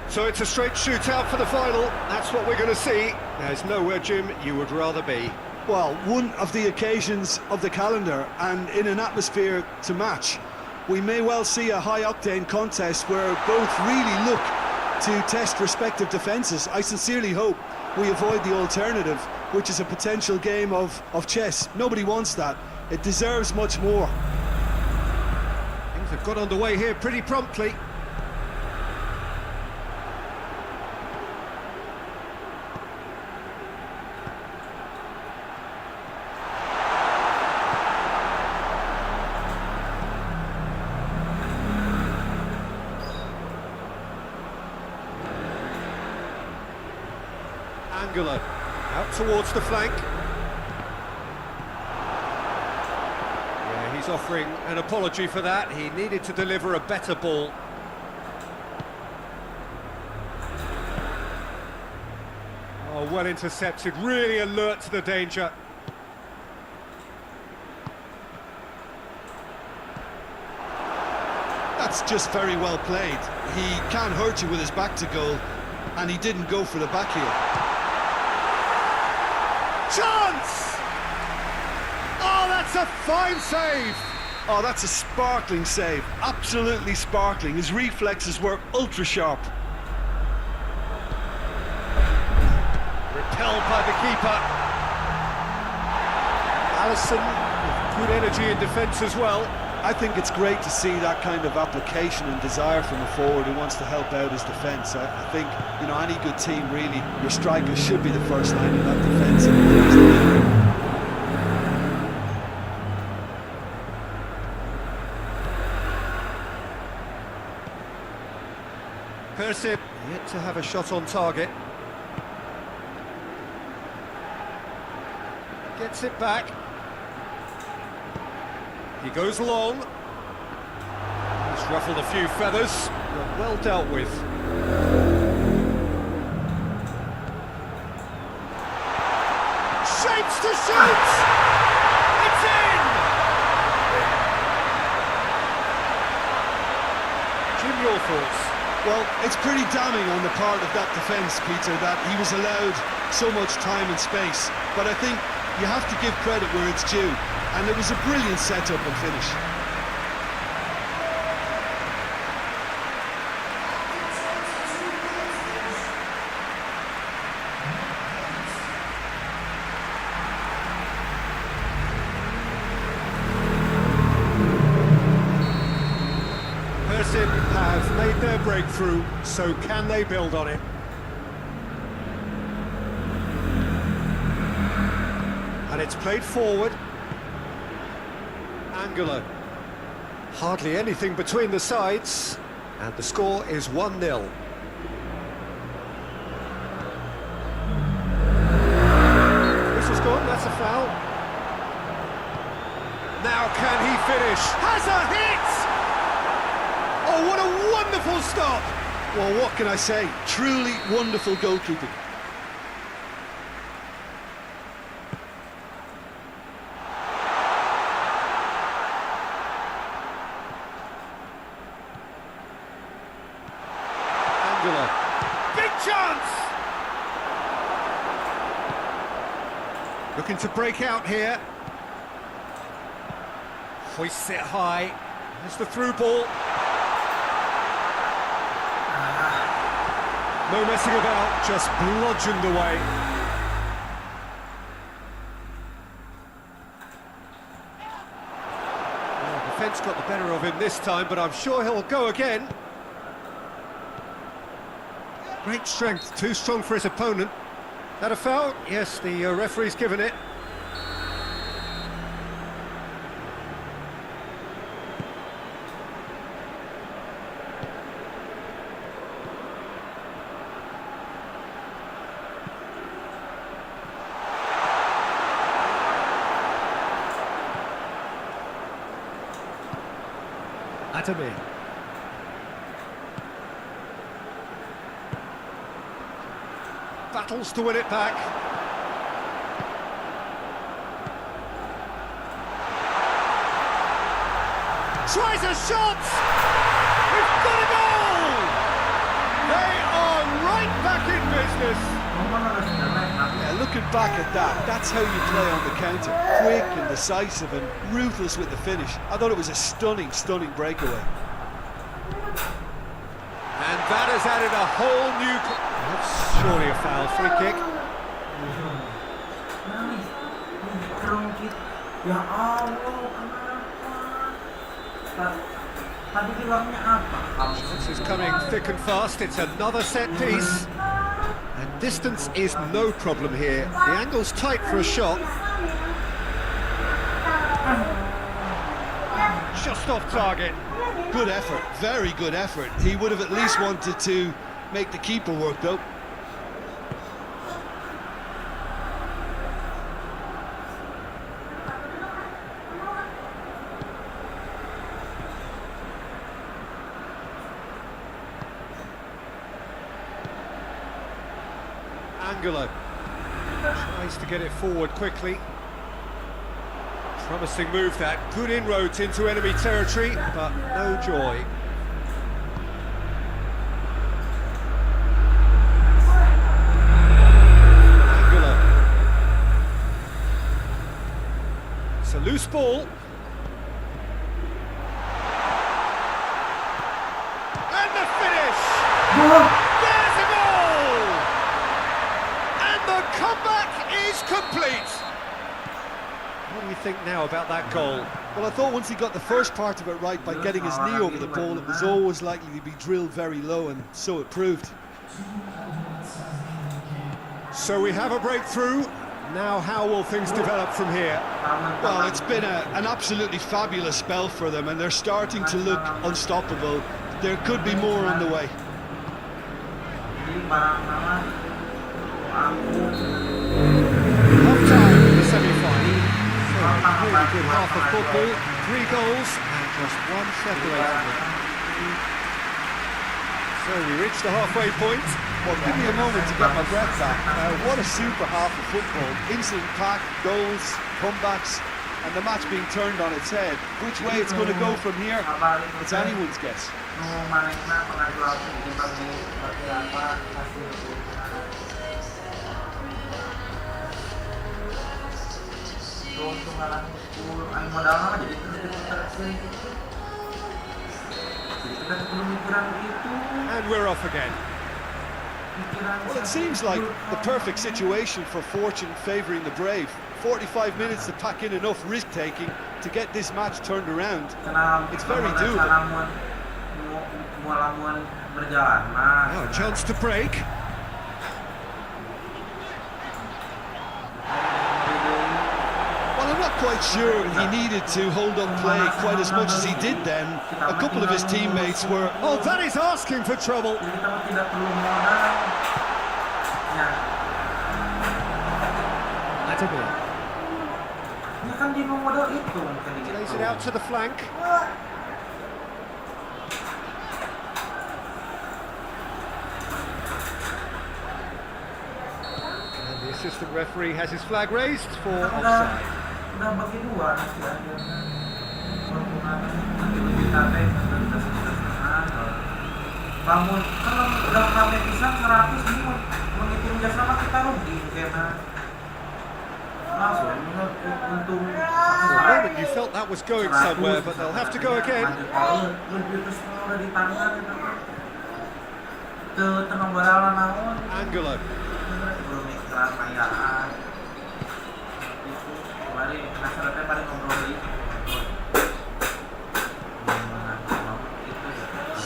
[SPEAKER 1] So it's a straight shootout for the final, that's what we're going to see. There's nowhere, Jim, you would rather be.
[SPEAKER 2] Well, one of the occasions of the calendar, and in an atmosphere to match. We may well see a high-octane contest where both really look to test respective defences. I sincerely hope we avoid the alternative, which is a potential game of chess. Nobody wants that. It deserves much more.
[SPEAKER 1] Things have got underway here pretty promptly. Angulo out towards the flank. Yeah, he's offering an apology for that. He needed to deliver a better ball. Oh, well intercepted, really alert to the danger.
[SPEAKER 2] That's just very well played. He can't hurt you with his back to goal, and he didn't go for the back heel.
[SPEAKER 1] Chance! Oh, that's a fine save!
[SPEAKER 2] Oh, that's a sparkling save. Absolutely sparkling. His reflexes were ultra sharp.
[SPEAKER 1] Repelled by the keeper. Alisson with good energy in defence as well.
[SPEAKER 2] I think it's great to see that kind of application and desire from a forward who wants to help out his defence. I think, you know, any good team really, your strikers should be the first line of that defence.
[SPEAKER 1] Persib yet to have a shot on target. Gets it back. He goes long. He's ruffled a few feathers, but well dealt with. Shapes to shoot! It's in! Jim, your thoughts?
[SPEAKER 2] Well, it's pretty damning on the part of that defence, Peter, that he was allowed so much time and space. But I think you have to give credit where it's due. And it was a brilliant setup and finish.
[SPEAKER 1] Persib have made their breakthrough, so can they build on it? And it's played forward. Angulo. Hardly anything between the sides, and the score is 1-0. This is gone, that's a foul. Now can he finish? Has a hit! Oh, what a wonderful stop!
[SPEAKER 2] Well, what can I say? Truly wonderful goalkeeping.
[SPEAKER 1] Big chance! Looking to break out here. Hoists it high. There's the through ball. No messing about, just bludgeoned away. Well, the defence got the better of him this time, but I'm sure he'll go again. Great strength, too strong for his opponent. That a foul? Yes, the referee's given it. Adami. Battles to win it back. Tries a shot! We've got a goal! They are right back in business.
[SPEAKER 2] Yeah, looking back at that, that's how you play on the counter. Quick and decisive and ruthless with the finish. I thought it was a stunning, stunning breakaway.
[SPEAKER 1] And that has added a whole new... That's surely a foul. Free kick.
[SPEAKER 3] Ya Allah, kenapa? Tadi bilangnya apa?
[SPEAKER 1] This is coming thick and fast. It's another set piece. And distance is no problem here. The angle's tight for a shot. Just off target.
[SPEAKER 2] Good effort, very good effort. He would have at least wanted to make the keeper work though.
[SPEAKER 1] Angolo tries to get it forward quickly. Promising move that. Good inroads into enemy territory, but no joy. Angolo. It's a loose ball. And the finish! There's a goal! And the comeback is complete! What do you think now about that goal?
[SPEAKER 2] Well, I thought once he got the first part of it right by getting his knee over the ball, it was always likely to be drilled very low, and so it proved.
[SPEAKER 1] So we have a breakthrough. Now how will things develop from here?
[SPEAKER 2] Well, it's been an absolutely fabulous spell for them, and they're starting to look unstoppable. There could be more on the way.
[SPEAKER 1] Half-time in the semi-final. So a really good half of football. 3 goals and just 1 separating them. So we reached the halfway point.
[SPEAKER 2] Well, give me a moment to get my breath back. What a super half of football. Incident-packed, goals, comebacks, and the match being turned on its head. Which way it's going to go from here, it's anyone's guess.
[SPEAKER 1] And we're off again.
[SPEAKER 2] Well, it seems like the perfect situation for fortune favouring the brave. 45 minutes to pack in enough risk-taking to get this match turned around. It's very doable.
[SPEAKER 1] Oh, a chance to break.
[SPEAKER 2] Well, I'm not quite sure he needed to hold up play quite as much as he did then. A couple of his teammates were...
[SPEAKER 1] Oh, that is asking for trouble. Adami lays it out to the flank. And the assistant referee has his flag raised for offside.
[SPEAKER 3] Bangun, kan udah rame pisan 100 nih, menghitung jam sama kita rugi karena langsung untung.
[SPEAKER 1] For a moment you felt that was going somewhere, but they'll have to go again.
[SPEAKER 3] Lebih terus udah di tangan itu. Ke tengah balalan naon.
[SPEAKER 1] Angolo.
[SPEAKER 3] Belum iklan mayaan. Itu kemarin penasarannya paling ngobrol itu.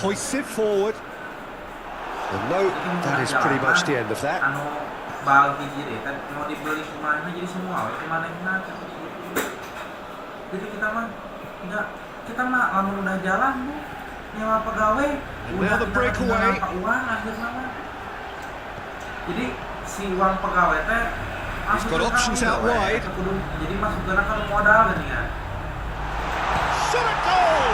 [SPEAKER 1] Hoists it forward. Well, no, that is pretty much the end of that.
[SPEAKER 3] bal hiji deh kan mau dibeli kemana jadi semua we kemana jadi kita mah enggak kita mah lamun udah jalan Bu nyewa pegawai udah
[SPEAKER 1] the
[SPEAKER 3] kita
[SPEAKER 1] breakaway.
[SPEAKER 3] tanpa uang akhirnya mah jadi si uang pegawai teh masuk
[SPEAKER 1] got
[SPEAKER 3] ke
[SPEAKER 1] options
[SPEAKER 3] kami,
[SPEAKER 1] out
[SPEAKER 3] we.
[SPEAKER 1] wide.
[SPEAKER 3] Jadi masuk ke kan modal gini ya
[SPEAKER 1] Shot at goal!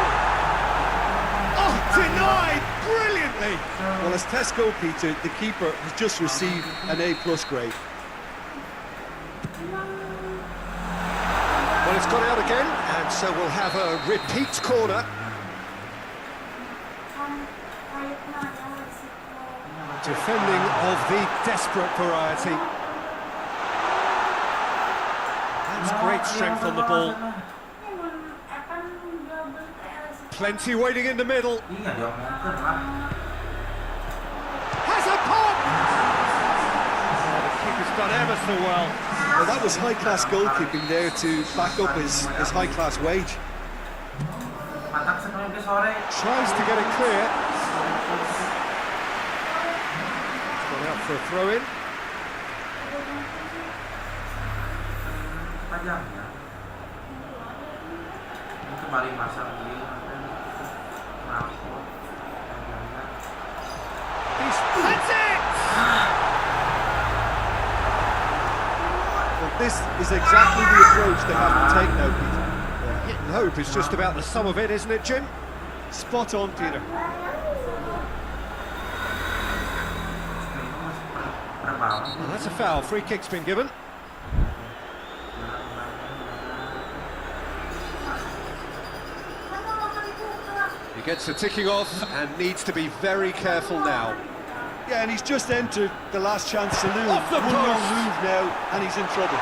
[SPEAKER 1] Oh, denied brilliantly!
[SPEAKER 2] Well, as Tesco, Peter, the keeper has just received an A+ grade.
[SPEAKER 1] Well, it's got out again, and so we'll have a repeat corner. Defending of the desperate variety. That's great strength on the ball. Plenty waiting in the middle.
[SPEAKER 3] iya diomongkeun lah
[SPEAKER 1] Has a pop! Oh, the keeper's done ever so well.
[SPEAKER 2] Well, that was high-class goalkeeping there to back up his high-class wage.
[SPEAKER 3] mantap sekali ke sore
[SPEAKER 1] Tries to get it clear. Gone out for a throw-in.
[SPEAKER 3] tajam ya ini kembali masa ini ngapot
[SPEAKER 1] That's it!
[SPEAKER 2] Well, this is exactly the approach they have to take now, Peter.
[SPEAKER 1] Hit and hope is just about the sum of it, isn't it, Jim?
[SPEAKER 2] Spot on, Peter.
[SPEAKER 1] Well, that's a foul. Free kick's been given. He gets the ticking off and needs to be very careful now.
[SPEAKER 2] Yeah, and he's just entered the last chance saloon.
[SPEAKER 1] Off the
[SPEAKER 2] One wrong
[SPEAKER 1] post.
[SPEAKER 2] move now, and he's in trouble.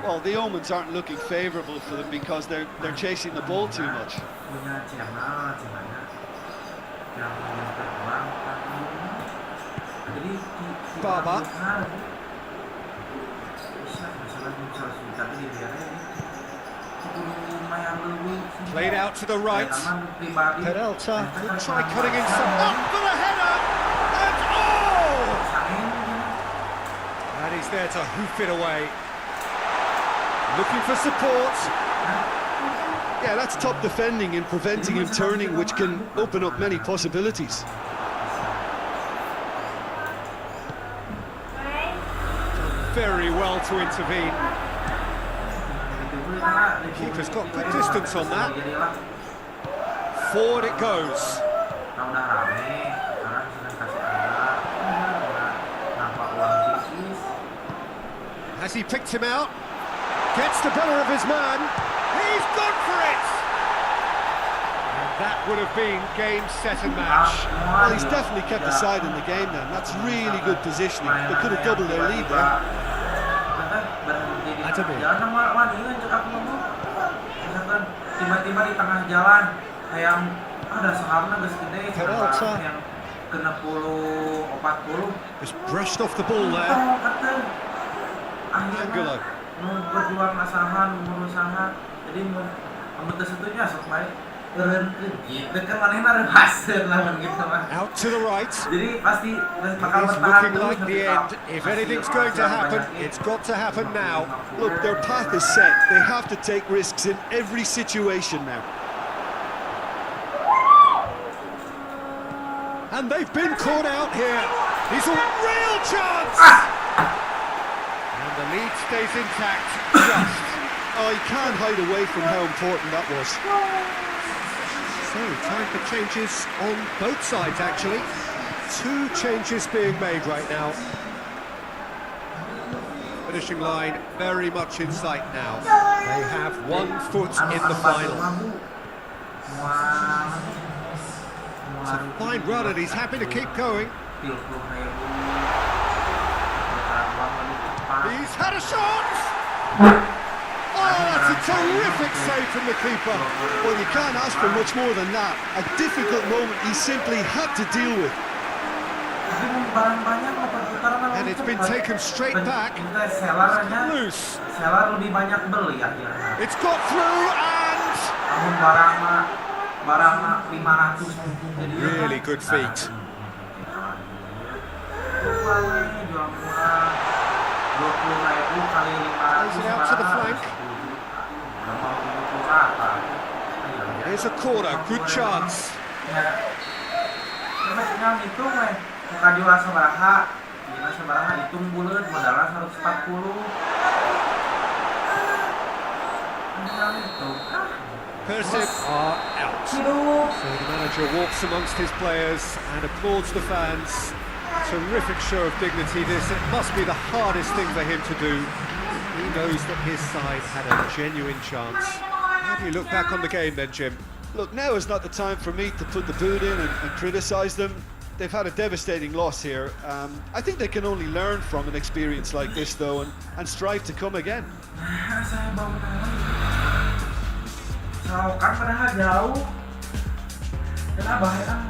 [SPEAKER 2] Well, the omens aren't looking favourable for them because they're chasing the ball too much.
[SPEAKER 3] punya channel channelnya yang punya uang jadi
[SPEAKER 1] Baba.
[SPEAKER 3] bisa misalnya tapi dibiarin lumayan lebih
[SPEAKER 1] Played out to the right.
[SPEAKER 3] pribadi
[SPEAKER 1] Peralta will try cutting inside. Up for the header! And oh! And he's there to hoof it away. Looking for support.
[SPEAKER 2] Yeah, that's top defending and preventing him turning, which can open up many possibilities.
[SPEAKER 1] Very well to intervene. Keeper's got good distance on that. Forward it goes.
[SPEAKER 3] Nah, udah rame sekarang sedang kasih alat nampak uang bisnis
[SPEAKER 1] Has he picked him out? Gets the better of his man. He's gone for it! And that would have been game, set and match.
[SPEAKER 2] Well, he's definitely kept the side in the game then. That's really good positioning. They could have doubled their lead there.
[SPEAKER 3] Jalan sama wani kan cakap ngomong misalkan tiba-tiba di tengah jalan kayak ada sahamnya geus gede
[SPEAKER 1] Peralta.
[SPEAKER 3] yang kena 40
[SPEAKER 1] Just brushed off the ball there. Angelo.
[SPEAKER 3] mau berjuang asahan mengurusaha jadi mau tersitunya sok baik eureunkeun gitu kan manehna ada hasil lawan gitu mah
[SPEAKER 1] Out to the right.
[SPEAKER 3] jadi pasti bakal
[SPEAKER 1] It's
[SPEAKER 3] bertahan
[SPEAKER 1] looking like the end. If anything's going to happen, it's got to happen now.
[SPEAKER 2] Look, their path is set. They have to take risks in every situation now.
[SPEAKER 1] And they've been caught out here. He's a real chance! And the lead stays intact, just.
[SPEAKER 2] Oh, you can't hide away from how important that was.
[SPEAKER 1] So, time for changes on both sides, actually. 2 changes being made right now. Finishing line very much in sight now. They have 1 foot in the final. It's a fine run and he's happy to keep going. He's had a shot! Oh, that's a terrific save from the keeper.
[SPEAKER 2] Well, you can't ask for much more than that. A difficult moment he simply had to deal with.
[SPEAKER 1] And it's been taken straight back. Loose.
[SPEAKER 3] Seller lebih banyak beli akhirnya.
[SPEAKER 1] It's got through and...
[SPEAKER 3] Namun barang mah barang 500. Jadi
[SPEAKER 1] Really good feet.
[SPEAKER 3] Uangnya jual murah 20.000 kali 500.
[SPEAKER 1] Plays it out to the flank.
[SPEAKER 3] Udah mau 70 rata.
[SPEAKER 1] Here's a corner, good chance.
[SPEAKER 3] Ya. Coba tinggal hitung weh. Muka jual sabaraha. Dina sabaraha hitung buleut modalna 140. Tinggal hitung.
[SPEAKER 1] Persib are out.
[SPEAKER 3] Hidup.
[SPEAKER 1] So the manager walks amongst his players and applauds the fans. Terrific show of dignity this. It must be the hardest thing for him to do. He knows that his side had a genuine chance. How do you look back on the game then, Jim?
[SPEAKER 2] Look, now is not the time for me to put the boot in and criticise them. They've had a devastating loss here. I think they can only learn from an experience like this, though, and strive to come again.
[SPEAKER 3] Saya bangun. Kan padahal jauh. Kenapa bahaya?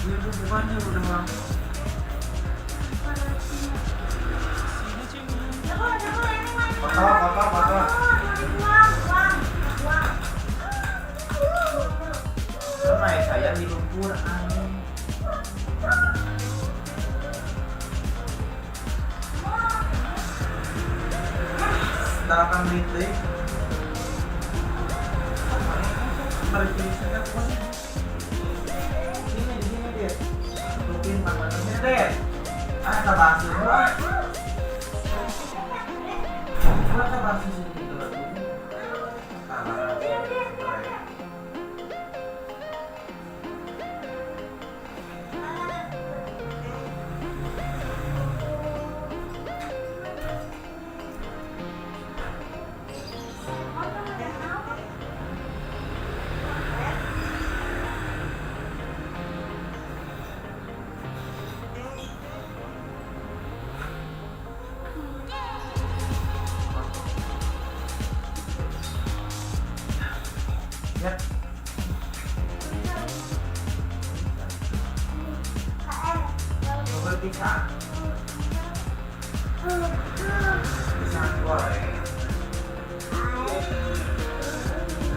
[SPEAKER 3] Itu bukannya udah lama. Kotor. Karena saya di lumpur angin. Setelah menit deh. Mari kita lihat. Di sini dia. Tutupin pantatnya deh. Sabar semua. Sabar sini dulu. Ya. Coba pisang. Pisang goreng.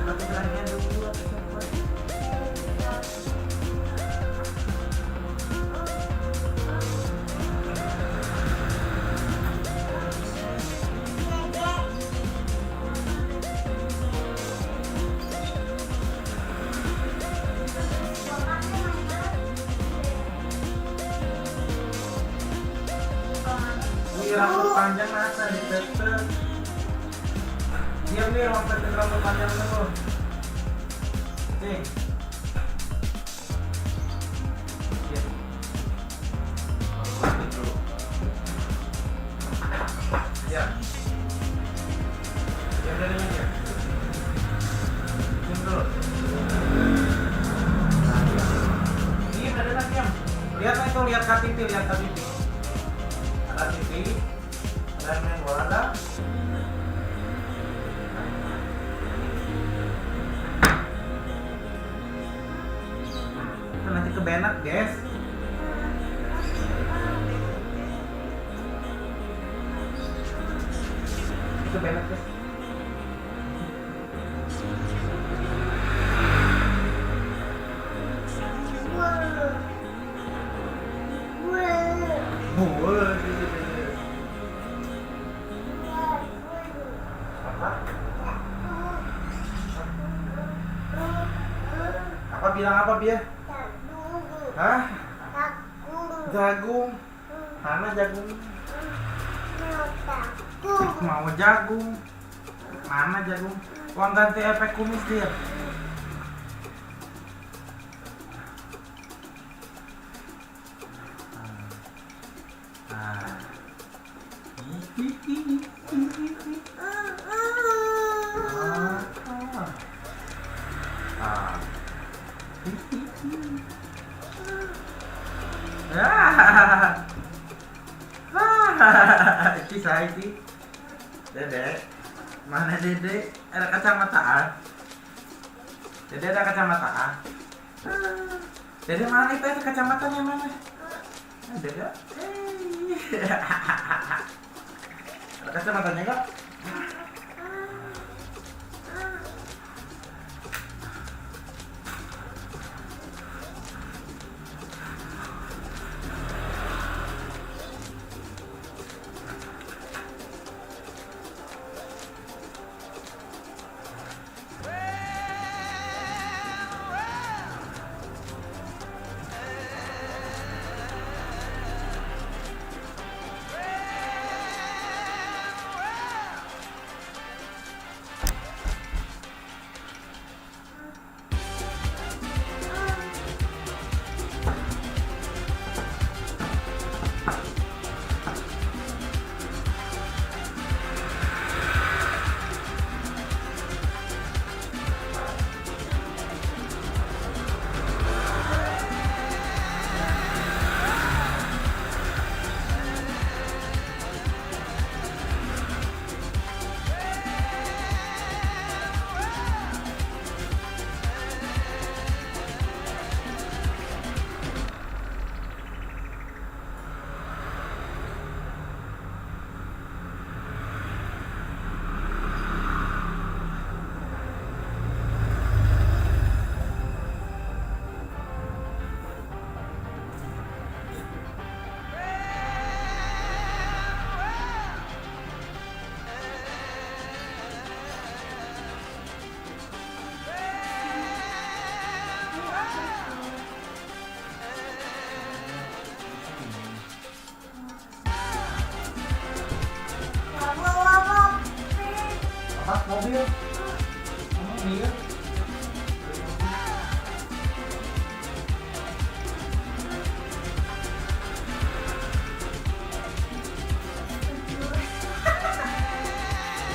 [SPEAKER 3] Tapi bilangnya dulu pisang goreng. Rambut panjang masa ditetek. Diam nih, rambut panjang dulu. Nih. Diam. Rambut dulu. Diam. Diam dari ini ya. Diam dulu. Nah, diam dari mana diam. Lihat itu, lihat KTP, lihat KTP. KTP. Dan main bola dah. Nanti ke Bennett, guys. Ke Bennett, guys. Apa bilang apa dia? Hah? Jagung. Mana jagung? Mau jagung. Mana jagung? Uang ganti efek kumis dia. Ini saya sih. Dedek. Mana Dedek? Ada kacamata. Dedek ada kacamata. Dedek mana itu ada kacamatanya mana? Dedek. Ada kacamatanya enggak? ini kan.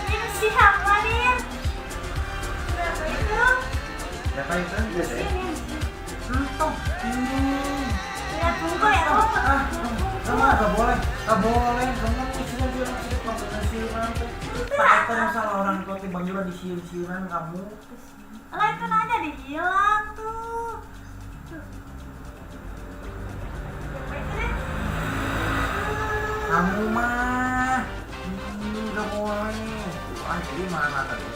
[SPEAKER 5] Ini siapa nih? Berapa itu?
[SPEAKER 3] Siapa itu?
[SPEAKER 5] Sini.
[SPEAKER 3] Entong.
[SPEAKER 5] Lihat tunggu ya, kamu.
[SPEAKER 3] Kamu nggak boleh, kamu isinya dia masih kompetensi nanti. Pakai terus salah orang tua timbang juga disiur-siuran kamu.
[SPEAKER 5] Lah itu aja dihilang tuh. Siapa itu deh?
[SPEAKER 3] Kamu mah, nggak boleh. Ah, jadi mana tadi?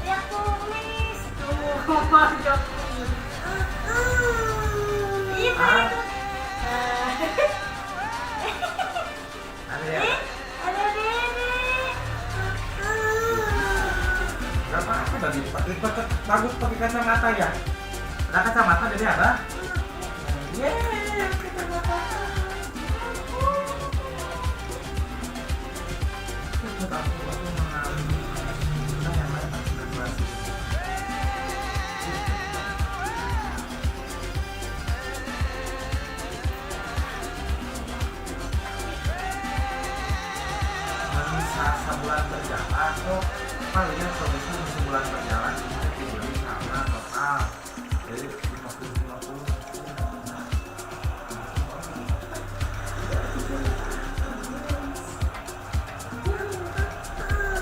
[SPEAKER 5] Lihat tulis tuh, pojok. Iya,
[SPEAKER 3] Ah.
[SPEAKER 5] itu.
[SPEAKER 3] Ada ya?
[SPEAKER 5] Ada Dede.
[SPEAKER 3] Gak apa-apa tadi. Bagus pakai kacamata ya. Ada kacamata jadi ada. Yeay, kacamata. Ikut aku mengalami. Kita yang lain tak sudah berhasil. Bisa sebulan berjalan kok. Paling progresnya sebulan berjalan itu dibeli sama total. Jadi 50-50.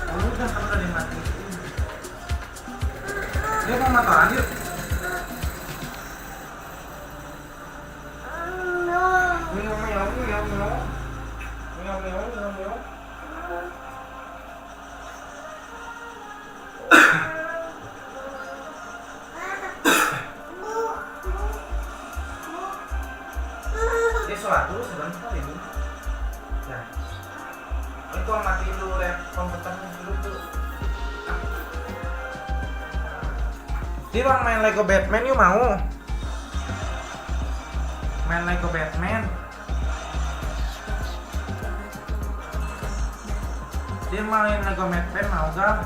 [SPEAKER 3] Kamu udah dimatiin. Dia mau motoran yuk. Dia sholat dulu sebentar ibu. Ya. Itu matiin dulu komputernya dulu tuh. Dia bang main Lego Batman yuk mau. Main Lego Batman. Dia main Lego Batman mau gak?